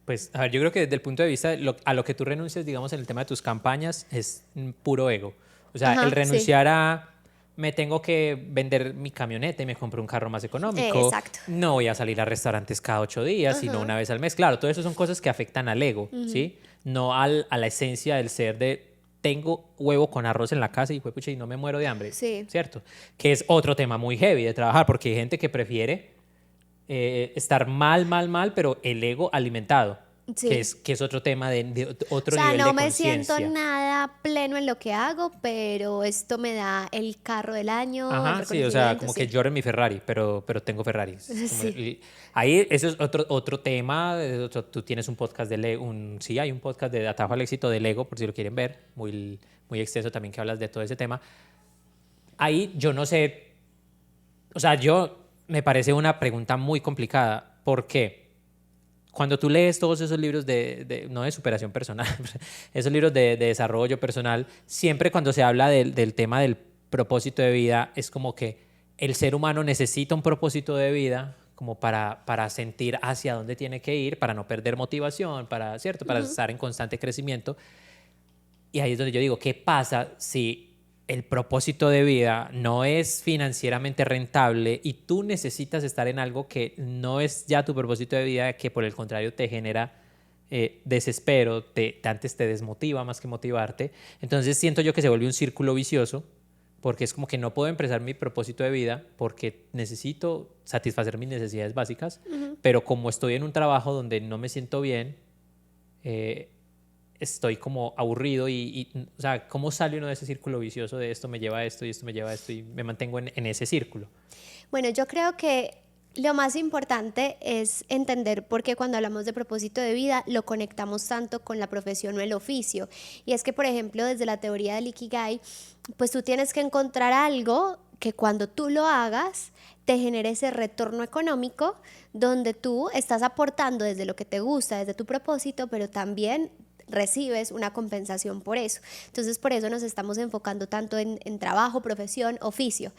Pues, a ver, yo creo que desde el punto de vista a lo que tú renuncias, digamos, en el tema de tus campañas, es puro ego. O sea, el renunciar a me tengo que vender mi camioneta y me compro un carro más económico. Exacto. No voy a salir a restaurantes cada 8 días, sino una vez al mes. Claro, todo eso son cosas que afectan al ego, ¿sí? No a la esencia del ser de tengo huevo con arroz en la casa y, pucha, y no me muero de hambre, ¿cierto? Que es otro tema muy heavy de trabajar, porque hay gente que prefiere estar mal, pero el ego alimentado, que es otro tema de otro nivel de conciencia. O sea, no me siento nada pleno en lo que hago, pero esto me da el carro del año. Ajá, sí, o sea, como que lloro en mi Ferrari, pero tengo Ferraris. Ahí, eso es otro tema. Tú tienes un podcast de Lego, hay un podcast de Atajo al Éxito de Lego, por si lo quieren ver, muy extenso también, que hablas de todo ese tema. Ahí yo no sé, o sea, me parece una pregunta muy complicada. ¿Por qué? Cuando tú lees todos esos libros no de superación personal, esos libros de desarrollo personal, siempre cuando se habla del tema del propósito de vida, es como que el ser humano necesita un propósito de vida como para sentir hacia dónde tiene que ir, para no perder motivación, ¿cierto? Para estar en constante crecimiento. Y ahí es donde yo digo, ¿qué pasa si el propósito de vida no es financieramente rentable y tú necesitas estar en algo que no es ya tu propósito de vida, que por el contrario te genera desespero, antes te desmotiva más que motivarte? Entonces siento yo que se vuelve un círculo vicioso, porque es como que no puedo empezar mi propósito de vida porque necesito satisfacer mis necesidades básicas, pero como estoy en un trabajo donde no me siento bien, estoy como aburrido o sea, ¿cómo sale uno de ese círculo vicioso de esto me lleva a esto y esto me lleva a esto y me mantengo en ese círculo? Bueno, yo creo que lo más importante es entender por qué cuando hablamos de propósito de vida lo conectamos tanto con la profesión o el oficio. Y es que, por ejemplo, desde la teoría del Ikigai, pues tú tienes que encontrar algo que cuando tú lo hagas te genere ese retorno económico donde tú estás aportando desde lo que te gusta, desde tu propósito, pero también recibes una compensación por eso. Entonces, por eso nos estamos enfocando tanto en trabajo, profesión, oficio.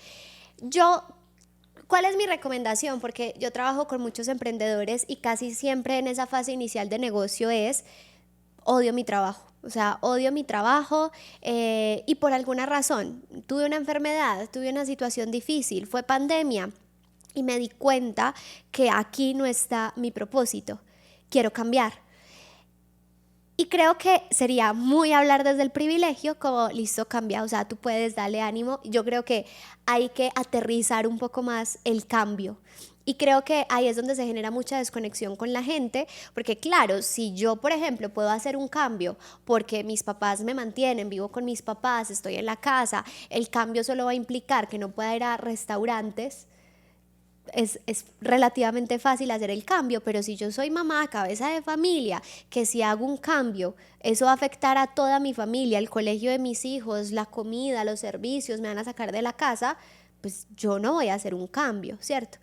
¿Cuál es mi recomendación? Porque yo trabajo con muchos emprendedores y casi siempre en esa fase inicial de negocio es odio mi trabajo. O sea, odio mi trabajo y por alguna razón tuve una enfermedad, tuve una situación difícil, fue pandemia y me di cuenta que aquí no está mi propósito. Quiero cambiar. Y creo que sería muy hablar desde el privilegio, como listo, cambia, o sea, tú puedes darle ánimo. Yo creo que hay que aterrizar un poco más el cambio. Y creo que ahí es donde se genera mucha desconexión con la gente, porque claro, si yo, por ejemplo, puedo hacer un cambio porque mis papás me mantienen, vivo con mis papás, estoy en la casa, el cambio solo va a implicar que no pueda ir a restaurantes. Es relativamente fácil hacer el cambio, pero si yo soy mamá, cabeza de familia, que si hago un cambio, eso va a afectar a toda mi familia, el colegio de mis hijos, la comida, los servicios, me van a sacar de la casa, pues yo no voy a hacer un cambio, ¿cierto?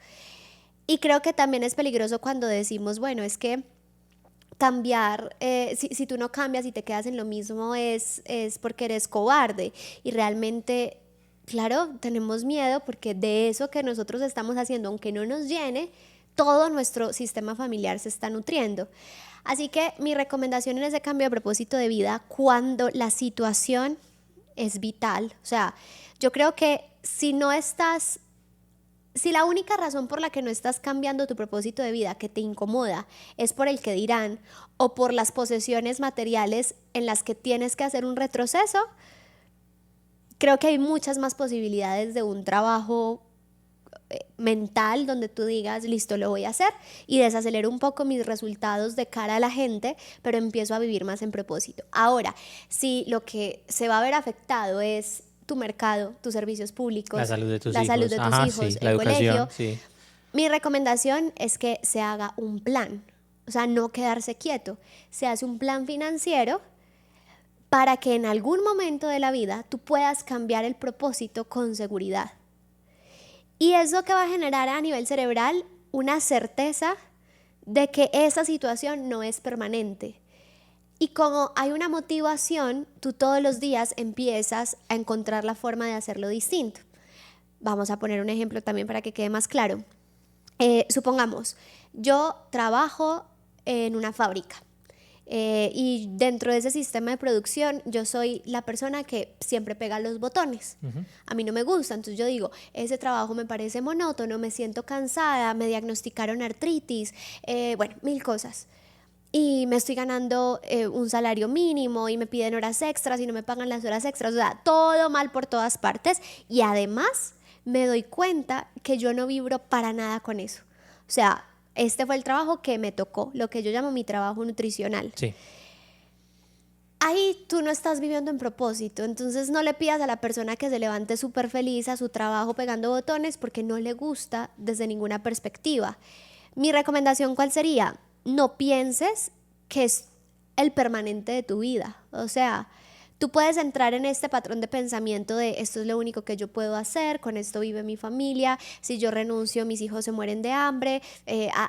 Y creo que también es peligroso cuando decimos, bueno, es que cambiar, si tú no cambias y te quedas en lo mismo es porque eres cobarde y realmente... Claro, tenemos miedo porque de eso que nosotros estamos haciendo, aunque no nos llene, todo nuestro sistema familiar se está nutriendo. Así que mi recomendación en ese cambio de propósito de vida, cuando la situación es vital, o sea, yo creo que si la única razón por la que no estás cambiando tu propósito de vida que te incomoda es por el que dirán o por las posesiones materiales en las que tienes que hacer un retroceso, creo que hay muchas más posibilidades de un trabajo mental donde tú digas, listo, lo voy a hacer y desacelero un poco mis resultados de cara a la gente, pero empiezo a vivir más en propósito. Ahora, si lo que se va a ver afectado es tu mercado, tus servicios públicos, La salud de tus la hijos, salud de tus hijos, sí, el la educación, colegio, sí. Mi recomendación es que se haga un plan, o sea, no quedarse quieto. Se hace un plan financiero para que en algún momento de la vida tú puedas cambiar el propósito con seguridad. Y eso que va a generar a nivel cerebral una certeza de que esa situación no es permanente. Y como hay una motivación, tú todos los días empiezas a encontrar la forma de hacerlo distinto. Vamos a poner un ejemplo también para que quede más claro. Supongamos, yo trabajo en una fábrica. Y dentro de ese sistema de producción yo soy la persona que siempre pega los botones. A mí no me gusta, entonces yo digo, ese trabajo me parece monótono, me siento cansada, me diagnosticaron artritis, bueno, 1000 cosas. Y me estoy ganando un salario mínimo y me piden horas extras y no me pagan las horas extras, o sea, todo mal por todas partes. Y además me doy cuenta que yo no vibro para nada con eso. O sea, este fue el trabajo que me tocó, lo que yo llamo mi trabajo nutricional. Sí. Ahí tú no estás viviendo en propósito, entonces no le pidas a la persona que se levante súper feliz a su trabajo pegando botones porque no le gusta desde ninguna perspectiva. Mi recomendación, ¿cuál sería? No pienses que es el permanente de tu vida. O sea, tú puedes entrar en este patrón de pensamiento de esto es lo único que yo puedo hacer, con esto vive mi familia, si yo renuncio mis hijos se mueren de hambre,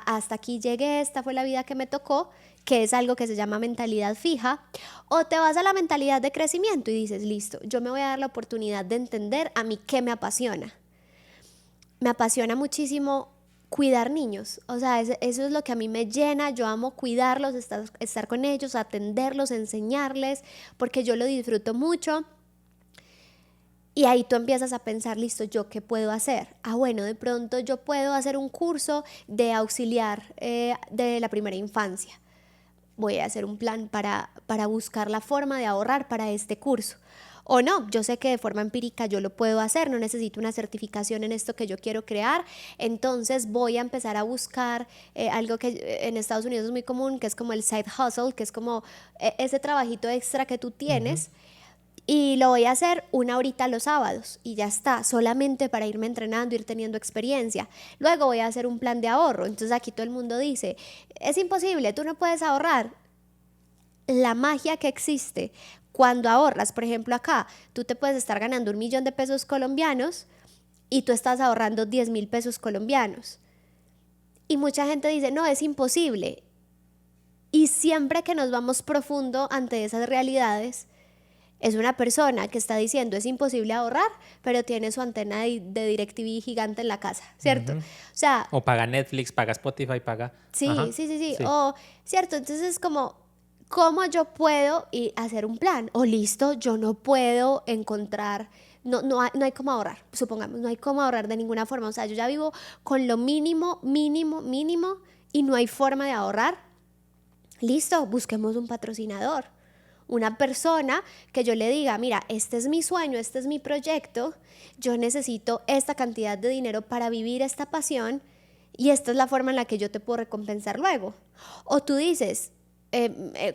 hasta aquí llegué, esta fue la vida que me tocó, que es algo que se llama mentalidad fija, o te vas a la mentalidad de crecimiento y dices, listo, yo me voy a dar la oportunidad de entender a mí qué me apasiona. Me apasiona muchísimo cuidar niños. O sea, eso es lo que a mí me llena. Yo amo cuidarlos, estar con ellos, atenderlos, enseñarles, porque yo lo disfruto mucho. Y ahí tú empiezas a pensar, listo, ¿yo qué puedo hacer? Bueno, de pronto yo puedo hacer un curso de auxiliar de la primera infancia. Voy a hacer un plan para buscar la forma de ahorrar para este curso. O no, yo sé que de forma empírica yo lo puedo hacer, no necesito una certificación en esto que yo quiero crear, entonces voy a empezar a buscar algo que en Estados Unidos es muy común, que es como el side hustle, que es como ese trabajito extra que tú tienes. Y lo voy a hacer 1 horita los sábados y ya está, solamente para irme entrenando, ir teniendo experiencia. Luego voy a hacer un plan de ahorro. Entonces aquí todo el mundo dice, es imposible, tú no puedes ahorrar. La magia que existe cuando ahorras, por ejemplo acá, tú te puedes estar ganando 1.000.000 de pesos colombianos y tú estás ahorrando 10.000 pesos colombianos. Y mucha gente dice, no, es imposible. Y siempre que nos vamos profundo ante esas realidades, es una persona que está diciendo es imposible ahorrar, pero tiene su antena de DirecTV gigante en la casa, ¿cierto? O sea... O paga Netflix, paga Spotify, paga... Sí. O, ¿cierto? Entonces es como, ¿cómo yo puedo hacer un plan? O listo, yo no puedo encontrar... No hay cómo ahorrar, supongamos, no hay cómo ahorrar de ninguna forma. O sea, yo ya vivo con lo mínimo y no hay forma de ahorrar. Listo, busquemos un patrocinador. Una persona que yo le diga, mira, este es mi sueño, este es mi proyecto, yo necesito esta cantidad de dinero para vivir esta pasión y esta es la forma en la que yo te puedo recompensar luego. O tú dices,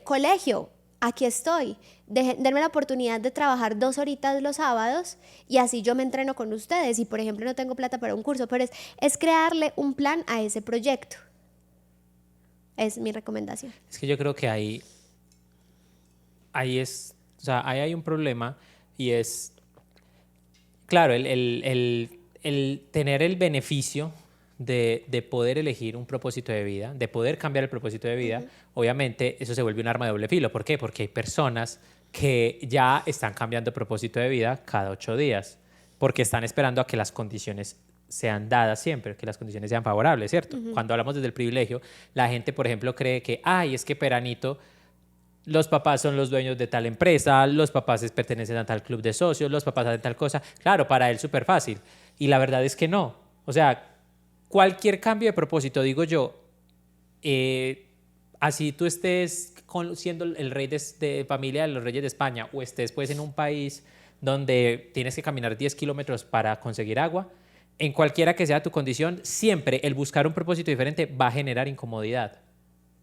colegio, aquí estoy, denme la oportunidad de trabajar 2 horitas los sábados y así yo me entreno con ustedes y por ejemplo no tengo plata para un curso, pero es crearle un plan a ese proyecto. Es mi recomendación. Es que yo creo que ahí hay un problema y es, claro, el tener el beneficio de poder elegir un propósito de vida, de poder cambiar el propósito de vida, obviamente eso se vuelve un arma de doble filo. ¿Por qué? Porque hay personas que ya están cambiando el propósito de vida cada 8 días, porque están esperando a que las condiciones sean dadas siempre, que las condiciones sean favorables, ¿cierto? Cuando hablamos desde el privilegio, la gente, por ejemplo, cree que, es que Peranito, los papás son los dueños de tal empresa, los papás pertenecen a tal club de socios, los papás hacen tal cosa. Claro, para él súper fácil. Y la verdad es que no. O sea, cualquier cambio de propósito, digo yo, así tú estés siendo el rey de familia de los reyes de España o estés pues en un país donde tienes que caminar 10 kilómetros para conseguir agua, en cualquiera que sea tu condición, siempre el buscar un propósito diferente va a generar incomodidad.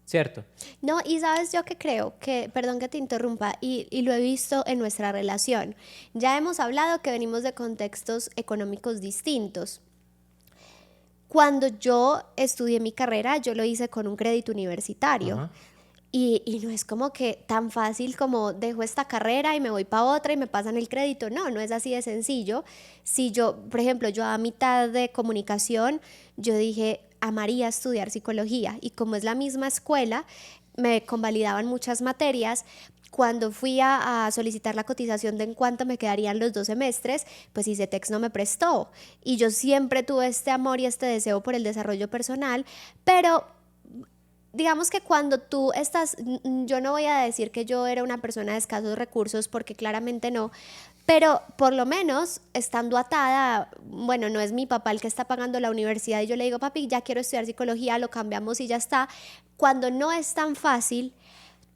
¿Cierto? No, y sabes yo que creo que, perdón que te interrumpa, y lo he visto en nuestra relación. Ya hemos hablado que venimos de contextos económicos distintos. Cuando yo estudié mi carrera, yo lo hice con un crédito universitario. Y no es como que tan fácil como dejo esta carrera y me voy para otra y me pasan el crédito. No es así de sencillo. Si yo, por ejemplo, yo a mitad de comunicación, yo dije, amaría estudiar psicología. Y como es la misma escuela, me convalidaban muchas materias. Cuando fui a solicitar la cotización de en cuánto me quedarían los 2 semestres, pues ICETEX no me prestó. Y yo siempre tuve este amor y este deseo por el desarrollo personal, pero digamos que cuando tú estás, yo no voy a decir que yo era una persona de escasos recursos porque claramente no, pero por lo menos estando atada, bueno, no es mi papá el que está pagando la universidad y yo le digo, papi, ya quiero estudiar psicología, lo cambiamos y ya está. Cuando no es tan fácil,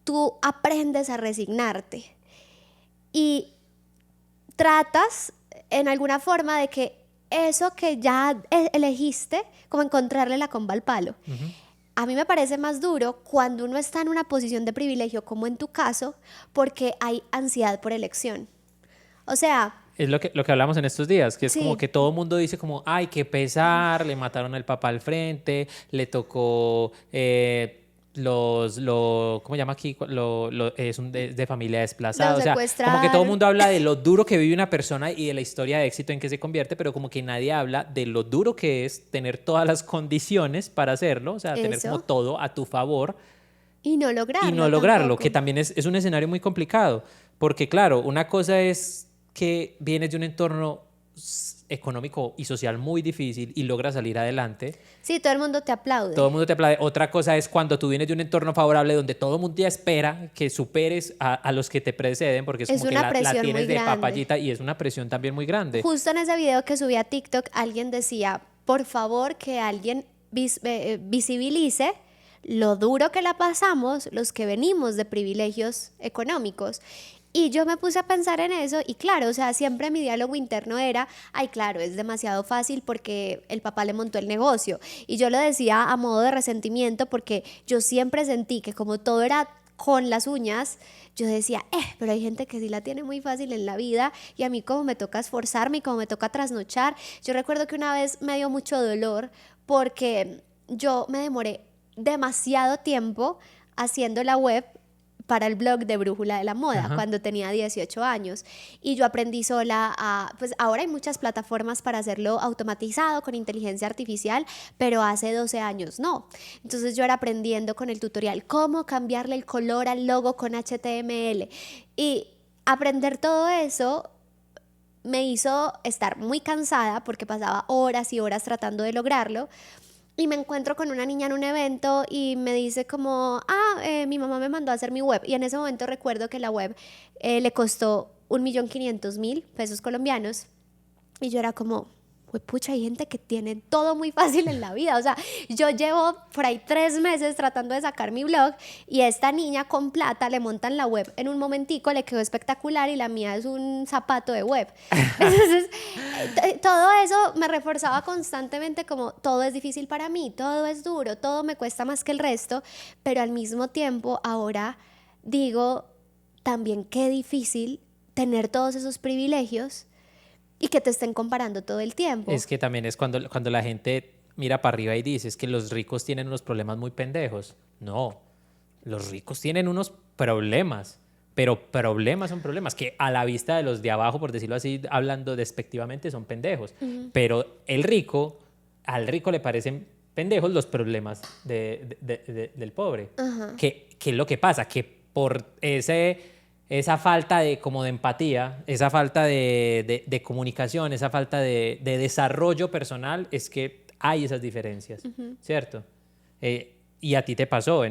tú aprendes a resignarte y tratas en alguna forma de que eso que ya elegiste, como encontrarle la comba al palo. A mí me parece más duro cuando uno está en una posición de privilegio, como en tu caso, porque hay ansiedad por elección. O sea... Es lo que hablamos en estos días, que es como que todo el mundo dice como, ay, qué pesar, le mataron al papá al frente, le tocó... ¿cómo se llama aquí? Es de familia desplazada. O sea, como que todo el mundo habla de lo duro que vive una persona y de la historia de éxito en que se convierte, pero como que nadie habla de lo duro que es tener todas las condiciones para hacerlo, o sea, tener como todo a tu favor. Y no lograrlo. Que también es un escenario muy complicado, porque claro, una cosa es que vienes de un entorno económico y social muy difícil y logras salir adelante, Sí, todo el mundo te aplaude. todo el mundo te aplaude. Otra cosa es cuando tú vienes de un entorno favorable donde todo el mundo ya espera que superes a los que te preceden, porque es Es como que una la presión tienes muy de grande. papayita y es una presión también muy grande. Justo en ese video que subí a TikTok, alguien decía, por favor, que alguien visibilice lo duro que la pasamos los que venimos de privilegios económicos. Y yo me puse a pensar en eso y claro, o sea, siempre mi diálogo interno era, ay, claro, es demasiado fácil porque el papá le montó el negocio. Y yo lo decía a modo de resentimiento porque yo siempre sentí que como todo era con las uñas, yo decía, pero hay gente que sí la tiene muy fácil en la vida y a mí como me toca esforzarme y como me toca trasnochar. Yo recuerdo que una vez me dio mucho dolor porque yo me demoré demasiado tiempo haciendo la web para el blog de Brújula de la Moda. Ajá. Cuando tenía 18 años y yo aprendí sola pues ahora hay muchas plataformas para hacerlo automatizado con inteligencia artificial, pero hace 12 años no. Entonces yo era aprendiendo con el tutorial cómo cambiarle el color al logo con HTML y aprender todo eso me hizo estar muy cansada porque pasaba horas y horas tratando de lograrlo. Y me encuentro con una niña en un evento y me dice como, mi mamá me mandó a hacer mi web. Y en ese momento recuerdo que la web le costó 1.500.000 pesos colombianos. Y yo era como, pucha, hay gente que tiene todo muy fácil en la vida. O sea, yo llevo por ahí 3 meses tratando de sacar mi blog y esta niña con plata le montan la web en un momentico, le quedó espectacular y la mía es un zapato de web. Entonces, todo eso me reforzaba constantemente como todo es difícil para mí, todo es duro, todo me cuesta más que el resto, pero al mismo tiempo ahora digo también qué difícil tener todos esos privilegios y que te estén comparando todo el tiempo. Es que también es cuando la gente mira para arriba y dice es que los ricos tienen unos problemas muy pendejos. No, los ricos tienen unos problemas, pero problemas son problemas que a la vista de los de abajo, por decirlo así, hablando despectivamente, son pendejos. Pero al rico le parecen pendejos los problemas del pobre. ¿Qué es lo que pasa? Que por esa falta de empatía, esa falta de comunicación, esa falta de desarrollo personal, es que hay esas diferencias, ¿cierto? Y a ti te pasó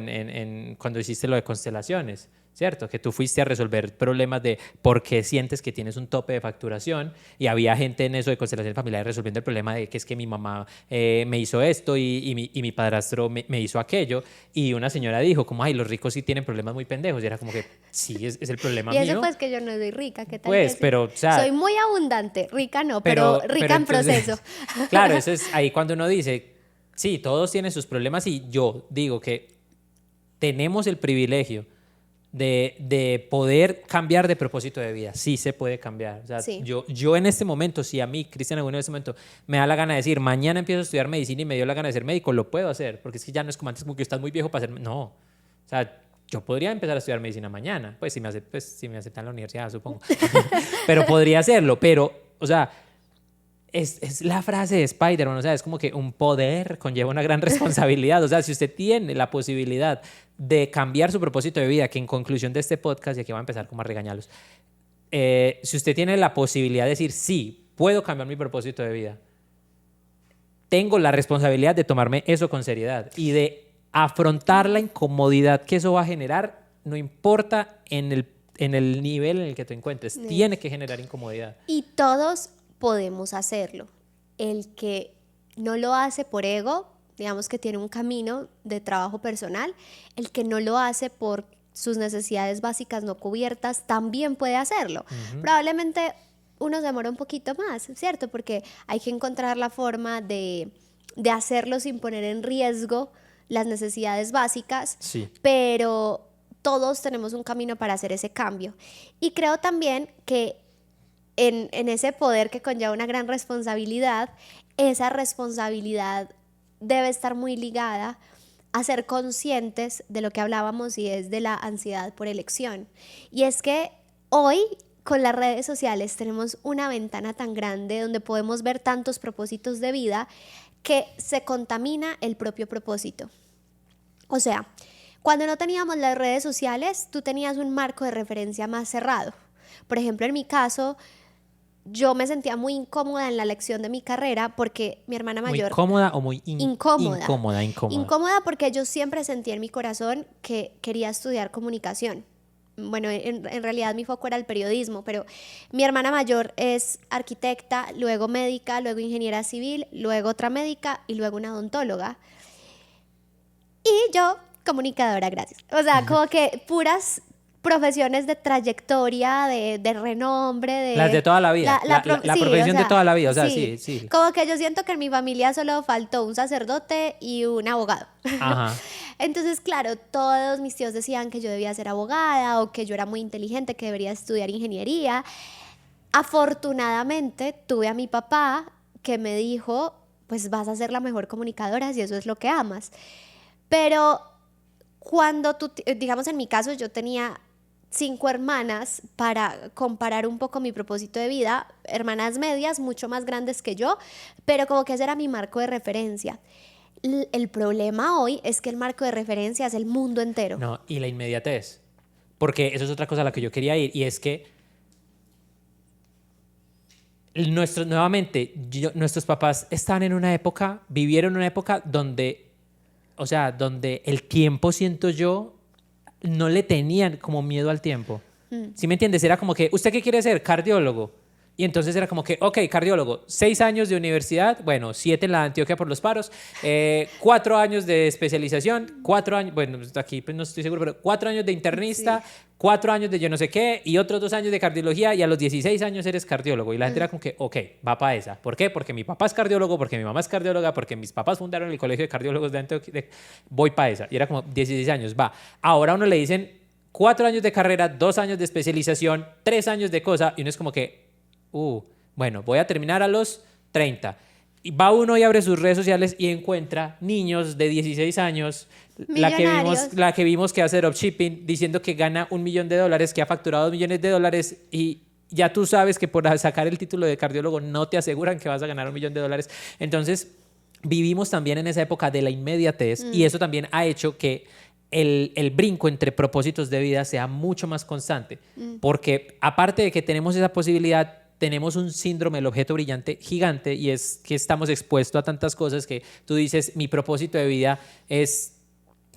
cuando hiciste lo de constelaciones, ¿cierto? Que tú fuiste a resolver problemas de por qué sientes que tienes un tope de facturación y había gente en eso de constelaciones familiares resolviendo el problema de que es que mi mamá me hizo esto y mi padrastro me hizo aquello y una señora dijo como, ay, los ricos sí tienen problemas muy pendejos y era como que sí, es el problema mío. Y eso pues que yo no soy rica, ¿qué tal? Pues, pero, o sea, soy muy abundante, rica no, pero rica en entonces, proceso. Claro, eso es ahí cuando uno dice, sí, todos tienen sus problemas y yo digo que tenemos el privilegio de poder cambiar de propósito de vida. Sí se puede cambiar. O sea, sí. Yo en este momento, si a mí, Cristian Agüino, en este momento me da la gana de decir, mañana empiezo a estudiar medicina y me dio la gana de ser médico, lo puedo hacer, porque es que ya no es como antes, como que estás muy viejo para ser... No, o sea, yo podría empezar a estudiar medicina mañana, pues si me aceptan en la universidad, supongo. Pero podría hacerlo, pero, o sea... Es la frase de Spider-Man, o sea, es como que un poder conlleva una gran responsabilidad. O sea, si usted tiene la posibilidad de cambiar su propósito de vida, que en conclusión de este podcast, y aquí voy a empezar como a regañarlos, si usted tiene la posibilidad de decir, sí, puedo cambiar mi propósito de vida, tengo la responsabilidad de tomarme eso con seriedad y de afrontar la incomodidad que eso va a generar, no importa en el nivel en el que te encuentres, tiene que generar incomodidad. Y todos podemos hacerlo. El que no lo hace por ego, digamos que tiene un camino de trabajo personal, el que no lo hace por sus necesidades básicas no cubiertas, también puede hacerlo. Probablemente uno se demora un poquito más, ¿cierto? Porque hay que encontrar la forma de hacerlo sin poner en riesgo las necesidades básicas, sí. Pero todos tenemos un camino para hacer ese cambio. Y creo también que en ese poder que conlleva una gran responsabilidad, esa responsabilidad debe estar muy ligada a ser conscientes de lo que hablábamos y es de la ansiedad por elección. Y es que hoy con las redes sociales tenemos una ventana tan grande donde podemos ver tantos propósitos de vida que se contamina el propio propósito. O sea, cuando no teníamos las redes sociales, tú tenías un marco de referencia más cerrado. Por ejemplo, en mi caso, yo me sentía muy incómoda en la elección de mi carrera porque mi hermana mayor... ¿Muy cómoda o muy incómoda? Incómoda. Incómoda porque yo siempre sentí en mi corazón que quería estudiar comunicación. Bueno, en realidad mi foco era el periodismo, pero mi hermana mayor es arquitecta, luego médica, luego ingeniera civil, luego otra médica y luego una odontóloga. Y yo, comunicadora, gracias. O sea, como que puras profesiones de trayectoria, de renombre, de... Las de toda la vida, la sí, profesión o sea, de toda la vida, o sea, sí. sí. Como que yo siento que en mi familia solo faltó un sacerdote y un abogado. Ajá. Entonces, claro, todos mis tíos decían que yo debía ser abogada o que yo era muy inteligente, que debería estudiar ingeniería. Afortunadamente, tuve a mi papá que me dijo, pues vas a ser la mejor comunicadora si eso es lo que amas. Pero cuando tú, digamos en mi caso, yo tenía 5 hermanas para comparar un poco mi propósito de vida, hermanas medias, mucho más grandes que yo, pero como que ese era mi marco de referencia. El problema hoy es que el marco de referencia es el mundo entero. No, y la inmediatez. Porque eso es otra cosa a la que yo quería ir, y es que nuestros papás estaban en una época, vivieron una época donde, o sea, donde el tiempo, siento yo, no le tenían como miedo al tiempo. ¿Sí me entiendes? Era como que, ¿usted qué quiere ser? Cardiólogo. Y entonces era como que, ok, cardiólogo, 6 años de universidad, bueno, 7 en la Antioquia por los paros, 4 años de especialización, 4 años, bueno, aquí pues no estoy seguro, pero 4 años de internista, sí. 4 años de yo no sé qué y otros 2 años de cardiología, y a los 16 años eres cardiólogo. Y la gente era como que, ok, va para esa. ¿Por qué? Porque mi papá es cardiólogo, porque mi mamá es cardióloga, porque mis papás fundaron el colegio de cardiólogos de Antioquia, voy para esa. Y era como 16 años, va. Ahora a uno le dicen 4 años de carrera, 2 años de especialización, 3 años de cosa, y uno es como que, bueno, voy a terminar a los 30. Y va uno y abre sus redes sociales y encuentra niños de 16 años, la que vimos que hace dropshipping, diciendo que gana $1 millón, que ha facturado $2 millones, y ya tú sabes que por sacar el título de cardiólogo no te aseguran que vas a ganar $1 millón. Entonces, vivimos también en esa época de la inmediatez, y eso también ha hecho que el brinco entre propósitos de vida sea mucho más constante, porque aparte de que tenemos esa posibilidad, tenemos un síndrome del objeto brillante gigante, y es que estamos expuestos a tantas cosas que tú dices, mi propósito de vida es,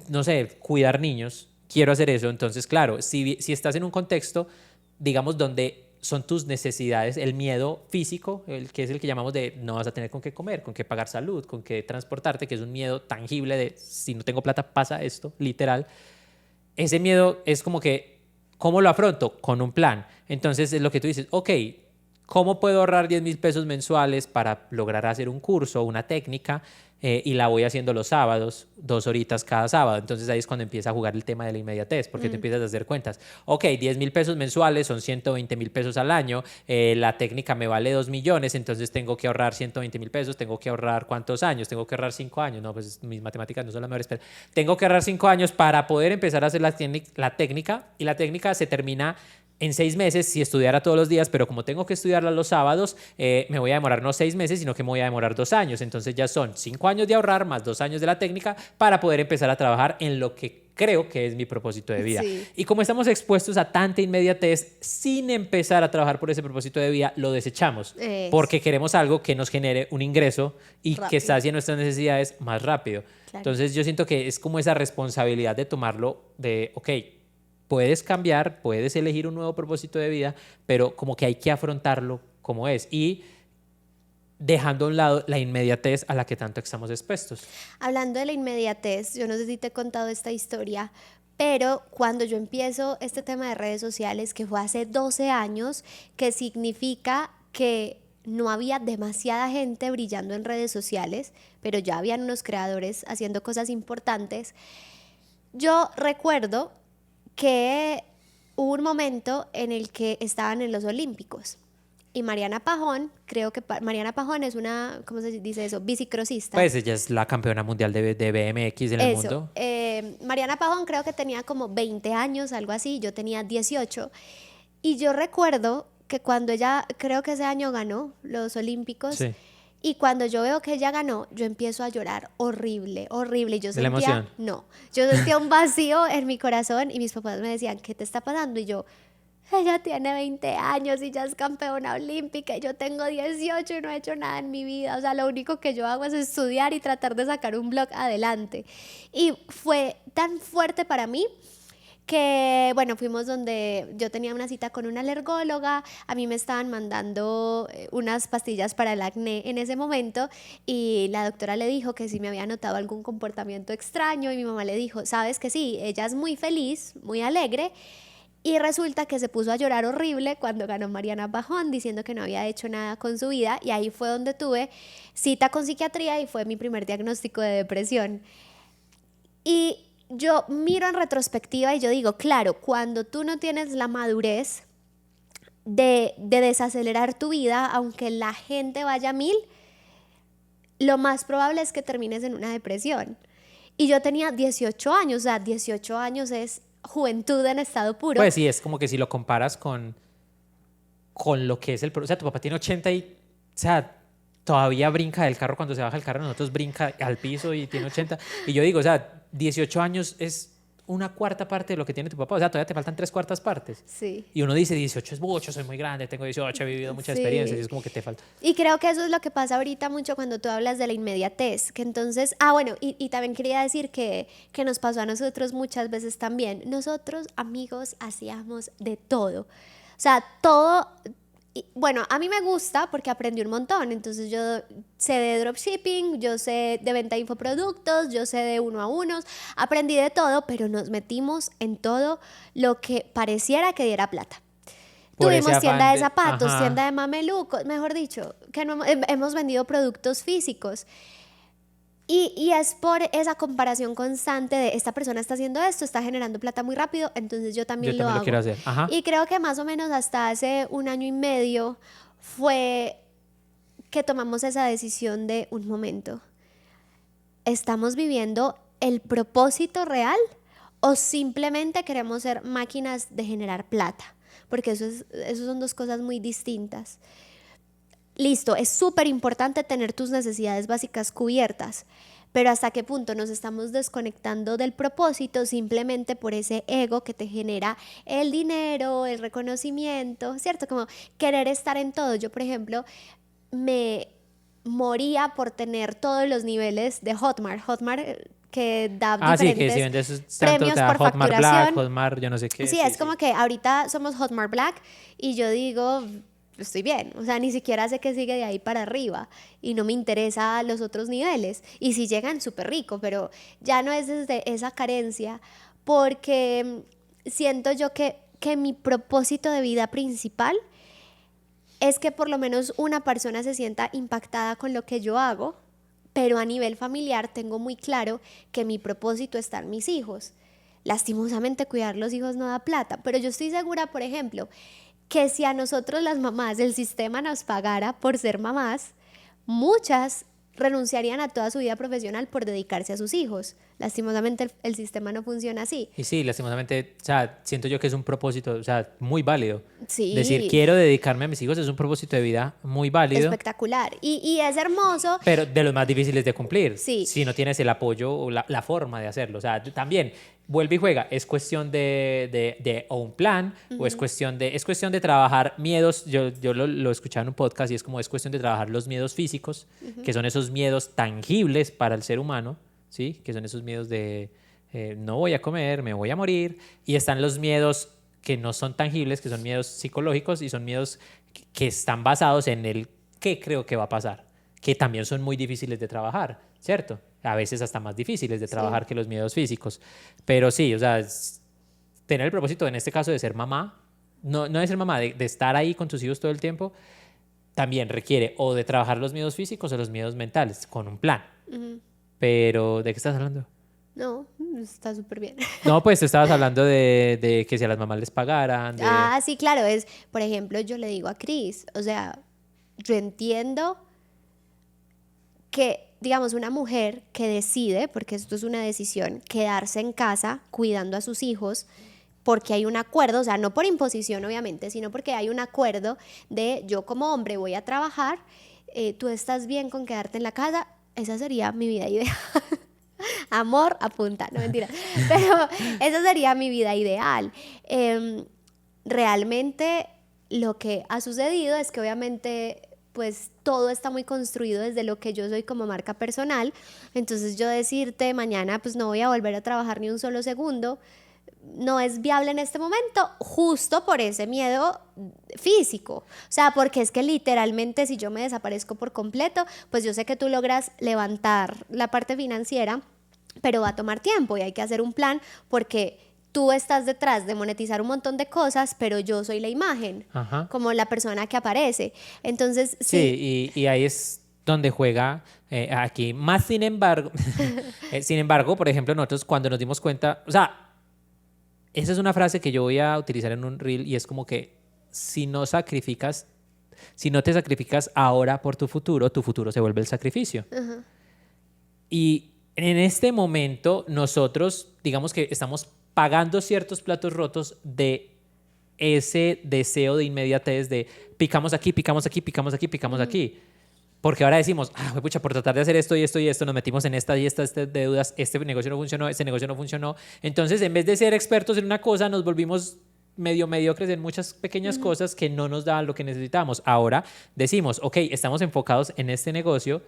no sé, cuidar niños, quiero hacer eso. Entonces, claro, si estás en un contexto, digamos, donde son tus necesidades, el miedo físico, que es el que llamamos de no vas a tener con qué comer, con qué pagar salud, con qué transportarte, que es un miedo tangible de si no tengo plata pasa esto, literal. Ese miedo es como que, ¿cómo lo afronto? Con un plan. Entonces es lo que tú dices, ok, ¿cómo puedo ahorrar 10,000 pesos mensuales para lograr hacer un curso, una técnica? Y la voy haciendo los sábados, 2 horitas cada sábado. Entonces ahí es cuando empieza a jugar el tema de la inmediatez, porque te empiezas a hacer cuentas. Ok, 10,000 pesos mensuales son 120,000 pesos al año. La técnica me vale 2 millones, entonces tengo que ahorrar 120,000 pesos. Tengo que ahorrar ¿cuántos años? Tengo que ahorrar 5 años. No, pues mis matemáticas no son las mejores, pero tengo que ahorrar 5 años para poder empezar a hacer la técnica, y la técnica se termina en 6 meses si estudiara todos los días, pero como tengo que estudiarla los sábados, me voy a demorar no 6 meses, sino que me voy a demorar 2 años. Entonces ya son 5 años de ahorrar más 2 años de la técnica para poder empezar a trabajar en lo que creo que es mi propósito de vida. Sí. Y como estamos expuestos a tanta inmediatez, sin empezar a trabajar por ese propósito de vida, lo desechamos. Porque queremos algo que nos genere un ingreso y rápido, que sacie nuestras necesidades más rápido. Claro. Entonces yo siento que es como esa responsabilidad de tomarlo de, ok, puedes cambiar, puedes elegir un nuevo propósito de vida, pero como que hay que afrontarlo como es, y dejando a un lado la inmediatez a la que tanto estamos expuestos. Hablando de la inmediatez, yo no sé si te he contado esta historia, pero cuando yo empiezo este tema de redes sociales, que fue hace 12 años, que significa que no había demasiada gente brillando en redes sociales, pero ya habían unos creadores haciendo cosas importantes, yo recuerdo que hubo un momento en el que estaban en los Olímpicos y Mariana Pajón, creo que Mariana Pajón es una, ¿cómo se dice eso? Bicicrossista. Pues ella es la campeona mundial de BMX en el mundo. Mariana Pajón creo que tenía como 20 años, algo así, yo tenía 18, y yo recuerdo que cuando ella, creo que ese año ganó los Olímpicos, sí. Y cuando yo veo que ella ganó, yo empiezo a llorar horrible, horrible. Y yo ¿de la emoción? No, yo sentía un vacío en mi corazón y mis papás me decían, ¿qué te está pasando? Y yo, ella tiene 20 años y ya es campeona olímpica y yo tengo 18 y no he hecho nada en mi vida. O sea, lo único que yo hago es estudiar y tratar de sacar un blog adelante. Y fue tan fuerte para mí que, bueno, fuimos donde yo tenía una cita con una alergóloga, a mí me estaban mandando unas pastillas para el acné en ese momento y la doctora le dijo que si me había notado algún comportamiento extraño y mi mamá le dijo, sabes que sí, ella es muy feliz, muy alegre. Y resulta que se puso a llorar horrible cuando ganó Mariana Pajón, diciendo que no había hecho nada con su vida, y ahí fue donde tuve cita con psiquiatría y fue mi primer diagnóstico de depresión. Y yo miro en retrospectiva y yo digo, claro, cuando tú no tienes la madurez de desacelerar tu vida, aunque la gente vaya a 1000, lo más probable es que termines en una depresión. Y yo tenía 18 años, o sea, 18 años es juventud en estado puro. Pues sí, es como que si lo comparas con lo que es o sea, tu papá tiene 80 y, o sea, todavía brinca del carro cuando se baja el carro, nosotros brinca al piso y tiene 80. Y yo digo, o sea, 18 años es una cuarta parte de lo que tiene tu papá. O sea, todavía te faltan 3/4 partes. Sí. Y uno dice, 18 es mucho, soy muy grande, tengo 18, he vivido muchas experiencias. Y es como que te falta. Y creo que eso es lo que pasa ahorita mucho cuando tú hablas de la inmediatez. Que entonces, bueno, y también quería decir que nos pasó a nosotros muchas veces también. Nosotros, amigos, hacíamos de todo. O sea, todo. Bueno, a mí me gusta porque aprendí un montón, entonces yo sé de dropshipping, yo sé de venta de infoproductos, yo sé de 1 a 1, aprendí de todo, pero nos metimos en todo lo que pareciera que diera plata. Tuvimos tienda de zapatos, tienda de mamelucos, mejor dicho, que no, hemos vendido productos físicos. Y es por esa comparación constante de esta persona está haciendo esto, está generando plata muy rápido, entonces yo también lo hago. Quiero hacer. Ajá. Y creo que más o menos hasta hace 1 año y medio fue que tomamos esa decisión de un momento. ¿Estamos viviendo el propósito real o simplemente queremos ser máquinas de generar plata? Porque eso son dos cosas muy distintas. Listo, es súper importante tener tus necesidades básicas cubiertas, pero ¿hasta qué punto nos estamos desconectando del propósito simplemente por ese ego que te genera el dinero, el reconocimiento, ¿cierto? Como querer estar en todo. Yo, por ejemplo, me moría por tener todos los niveles de Hotmart. Hotmart que da diferentes sí, que si premios por Hotmart facturación. Black, Hotmart, yo no sé qué. Sí, es como que ahorita somos Hotmart Black y yo digo, estoy bien, o sea, ni siquiera sé qué sigue de ahí para arriba y no me interesa los otros niveles. Y si llegan, súper rico, pero ya no es desde esa carencia, porque siento yo que mi propósito de vida principal es que por lo menos una persona se sienta impactada con lo que yo hago, pero a nivel familiar tengo muy claro que mi propósito está en mis hijos. Lastimosamente cuidar los hijos no da plata, pero yo estoy segura, por ejemplo, que si a nosotros las mamás el sistema nos pagara por ser mamás, muchas renunciarían a toda su vida profesional por dedicarse a sus hijos. Lastimosamente el sistema no funciona así. Y sí, lastimosamente, o sea, siento yo que es un propósito, o sea, muy válido. Sí. Decir, quiero dedicarme a mis hijos es un propósito de vida muy válido. Espectacular. Y es hermoso. Pero de los más difíciles de cumplir. Sí. Si no tienes el apoyo o la forma de hacerlo. O sea, también, vuelve y juega. Es cuestión de un plan o es cuestión de trabajar miedos. Yo lo escuchaba en un podcast y es como es cuestión de trabajar los miedos físicos, que son esos miedos tangibles para el ser humano, ¿sí? Que son esos miedos de no voy a comer, me voy a morir. Y están los miedos que no son tangibles, que son miedos psicológicos y son miedos que están basados en el qué creo que va a pasar, que también son muy difíciles de trabajar, ¿cierto? A veces hasta más difíciles de trabajar que los miedos físicos. Pero sí, o sea, tener el propósito en este caso de ser mamá, no de ser mamá, de estar ahí con tus hijos todo el tiempo, también requiere o de trabajar los miedos físicos o los miedos mentales, con un plan. Pero, ¿de qué estás hablando? No, está súper bien. No, pues estabas hablando de que si a las mamás les pagaran. Sí, claro, por ejemplo, yo le digo a Cris, o sea, yo entiendo que, digamos, una mujer que decide, porque esto es una decisión, quedarse en casa cuidando a sus hijos, porque hay un acuerdo, o sea, no por imposición obviamente, sino porque hay un acuerdo de yo como hombre voy a trabajar, tú estás bien con quedarte en la casa, esa sería mi vida ideal. Amor, apunta, no mentira. Pero esa sería mi vida ideal. realmente lo que ha sucedido es que obviamente pues todo está muy construido desde lo que yo soy como marca personal. Entonces yo decirte mañana pues no voy a volver a trabajar ni un solo segundo, no es viable en este momento, justo por ese miedo físico. O sea, porque es que literalmente si yo me desaparezco por completo, pues yo sé que tú logras levantar la parte financiera, pero va a tomar tiempo y hay que hacer un plan porque tú estás detrás de monetizar un montón de cosas, pero yo soy la imagen, Ajá. como la persona que aparece. Entonces, Sí, y ahí es donde juega aquí. Más sin embargo, sin embargo, por ejemplo, nosotros cuando nos dimos cuenta, o sea, esa es una frase que yo voy a utilizar en un reel y es como que si no sacrificas, si no te sacrificas ahora por tu futuro se vuelve el sacrificio. Y en este momento nosotros, digamos que estamos pagando ciertos platos rotos de ese deseo de inmediatez de picamos aquí, picamos aquí, picamos aquí, picamos aquí. Porque ahora decimos, pucha, por tratar de hacer esto y esto y esto, nos metimos en esta y estas deudas, este negocio no funcionó, este negocio no funcionó. Entonces, en vez de ser expertos en una cosa, nos volvimos medio mediocres en muchas pequeñas cosas que no nos daban lo que necesitábamos. Ahora decimos, ok, estamos enfocados en este negocio,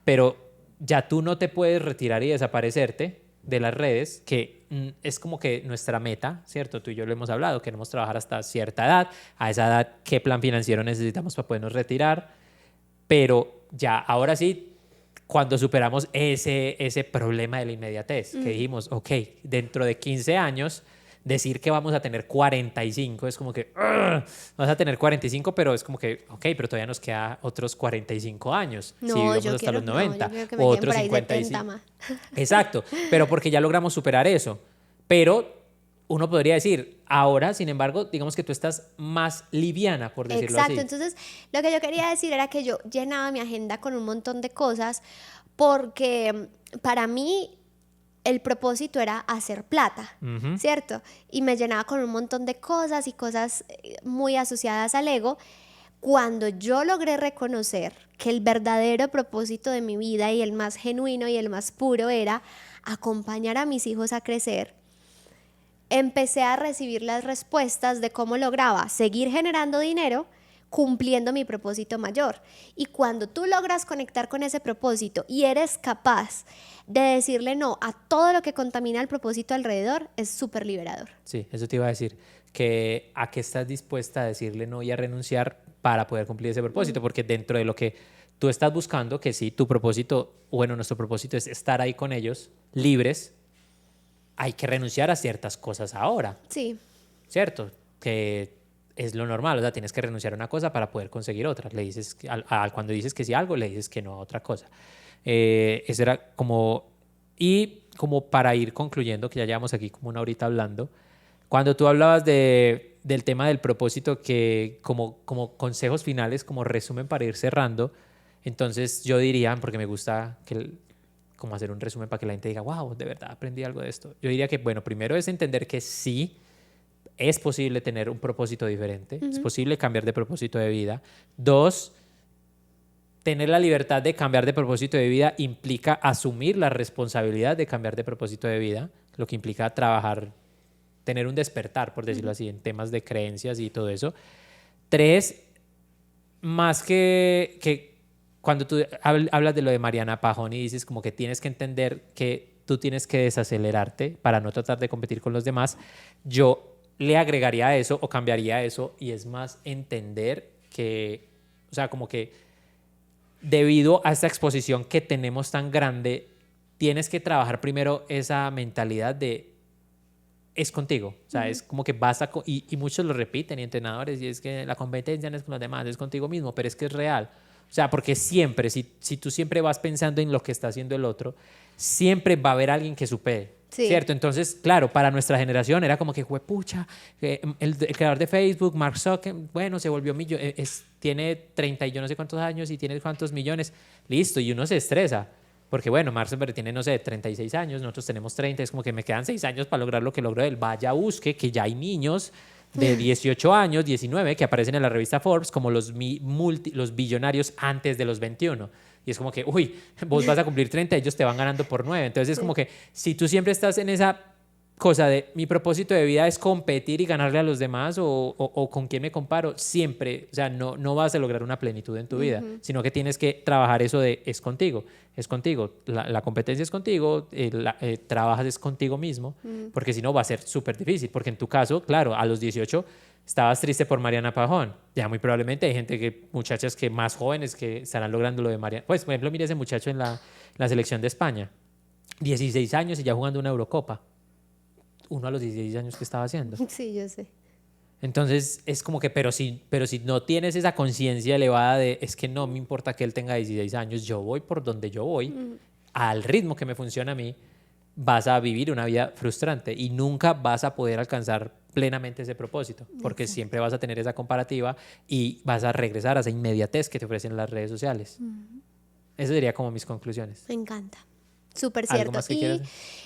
pero ya tú no te puedes retirar y desaparecerte de las redes, que es como que nuestra meta, ¿cierto? Tú y yo lo hemos hablado, queremos trabajar hasta cierta edad, a esa edad, ¿qué plan financiero necesitamos para podernos retirar? Pero ya, ahora sí, cuando superamos ese problema de la inmediatez, que dijimos, ok, dentro de 15 años, decir que vamos a tener 45 es como que, vas a tener 45, pero es como que, ok, pero todavía nos queda otros 45 años, no, si vivimos yo hasta quiero, los 90, no, yo quiero que me o queden otros por ahí 55. 70 más. Exacto, pero porque ya logramos superar eso. Pero uno podría decir, ahora, sin embargo, digamos que tú estás más liviana, por decirlo Exacto, así. entonces lo que yo quería decir era que yo llenaba mi agenda con un montón de cosas porque para mí el propósito era hacer plata, Ujú. ¿cierto? Y me llenaba con un montón de cosas y cosas muy asociadas al ego. Cuando yo logré reconocer que el verdadero propósito de mi vida y el más genuino y el más puro era acompañar a mis hijos a crecer, empecé a recibir las respuestas de cómo lograba seguir generando dinero cumpliendo mi propósito mayor. Y cuando tú logras conectar con ese propósito y eres capaz de decirle no a todo lo que contamina el propósito alrededor, es súper liberador. Sí, eso te iba a decir, que a qué estás dispuesta a decirle no y a renunciar para poder cumplir ese propósito, porque dentro de lo que tú estás buscando, que sí, tu propósito, bueno, nuestro propósito es estar ahí con ellos, libres, hay que renunciar a ciertas cosas ahora, Sí. ¿cierto? Que es lo normal, o sea, tienes que renunciar a una cosa para poder conseguir otra. Le dices, cuando dices que sí a algo, le dices que no a otra cosa. Eso era como, y como para ir concluyendo, que ya llevamos aquí como una horita hablando, cuando tú hablabas del tema del propósito, que como consejos finales, como resumen para ir cerrando, entonces yo diría, porque me gusta como hacer un resumen para que la gente diga, wow, de verdad aprendí algo de esto. Yo diría que, bueno, primero es entender que sí es posible tener un propósito diferente, es posible cambiar de propósito de vida. Dos, tener la libertad de cambiar de propósito de vida implica asumir la responsabilidad de cambiar de propósito de vida, lo que implica trabajar, tener un despertar, por decirlo así, en temas de creencias y todo eso. Tres, más que cuando tú hablas de lo de Mariana Pajón y dices como que tienes que entender que tú tienes que desacelerarte para no tratar de competir con los demás, yo le agregaría a eso o cambiaría eso, y es más entender que, o sea, como que debido a esta exposición que tenemos tan grande, tienes que trabajar primero esa mentalidad de es contigo, o sea, es como que vas a, y muchos lo repiten, y entrenadores, y es que la competencia no es con los demás, es contigo mismo, pero es que es real. O sea, porque siempre, si tú siempre vas pensando en lo que está haciendo el otro, siempre va a haber alguien que supere, Sí. ¿cierto? Entonces, claro, para nuestra generación era como que, juepucha, el creador de Facebook, Mark Zuckerberg, bueno, se volvió tiene 30 y yo no sé cuántos años y tiene cuántos millones, listo, y uno se estresa. Porque bueno, Mark Zuckerberg tiene, no sé, 36 años, nosotros tenemos 30, es como que me quedan 6 años para lograr lo que logró él. Vaya, busque, que ya hay niños de 18 años, 19, que aparecen en la revista Forbes como los billonarios antes de los 21. Y es como que, uy, vos vas a cumplir 30, ellos te van ganando por 9. Entonces es como que si tú siempre estás en esa cosa de mi propósito de vida es competir y ganarle a los demás o con quién me comparo, siempre, o sea, no vas a lograr una plenitud en tu vida, sino que tienes que trabajar eso de es contigo, la competencia es contigo, trabajas es contigo mismo, porque si no va a ser súper difícil, porque en tu caso, claro, a los 18 estabas triste por Mariana Pajón, ya muy probablemente hay muchachas que más jóvenes que estarán logrando lo de Mariana, pues por ejemplo mira ese muchacho en la selección de España, 16 años y ya jugando una Eurocopa. Uno a los 16 años que estaba haciendo. Sí, yo sé. Entonces es como que, pero si no tienes esa conciencia elevada de, es que no me importa que él tenga 16 años, yo voy por donde yo voy, al ritmo que me funciona a mí, vas a vivir una vida frustrante y nunca vas a poder alcanzar plenamente ese propósito, porque siempre vas a tener esa comparativa y vas a regresar a esa inmediatez que te ofrecen las redes sociales. Eso sería como mis conclusiones. Me encanta. Súper ¿Algo cierto. más que Y quieras?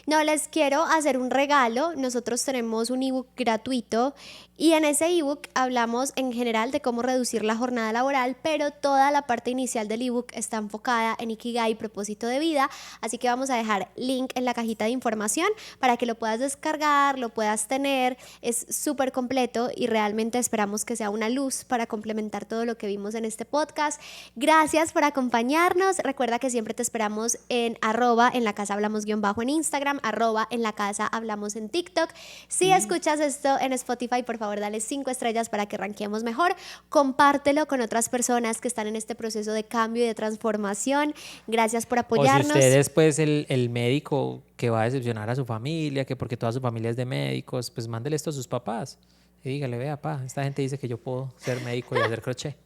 no, les quiero hacer un regalo. Nosotros tenemos un ebook gratuito y en ese ebook hablamos en general de cómo reducir la jornada laboral, pero toda la parte inicial del ebook está enfocada en Ikigai, propósito de vida. Así que vamos a dejar link en la cajita de información para que lo puedas descargar, lo puedas tener. Es súper completo y realmente esperamos que sea una luz para complementar todo lo que vimos en este podcast. Gracias por acompañarnos. Recuerda que siempre te esperamos en @ en la casa hablamos _ en Instagram, @ en la casa hablamos en TikTok. Si escuchas esto en Spotify, por favor dale 5 estrellas para que ranqueemos mejor. Compártelo con otras personas que están en este proceso de cambio y de transformación. Gracias por apoyarnos. O si usted es pues el médico que va a decepcionar a su familia, que porque toda su familia es de médicos, pues mándele esto a sus papás. Y dígale, vea, pa, esta gente dice que yo puedo ser médico y hacer crochet.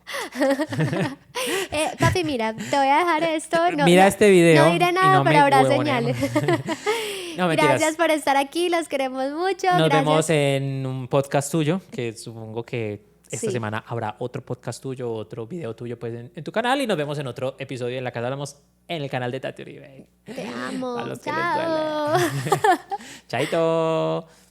Papi, mira, te voy a dejar esto. Mira este video. No diré nada, no pero me habrá huevonemos. señales. No, mentiras. Gracias por estar aquí, los queremos mucho. Nos Gracias. vemos en un podcast tuyo, que supongo que esta Sí. semana habrá otro podcast tuyo, otro video tuyo pues en tu canal y nos vemos en otro episodio en la casa hablamos en el canal de Tati Uribe. Te amo. A los que les Chao. duele. Chaito.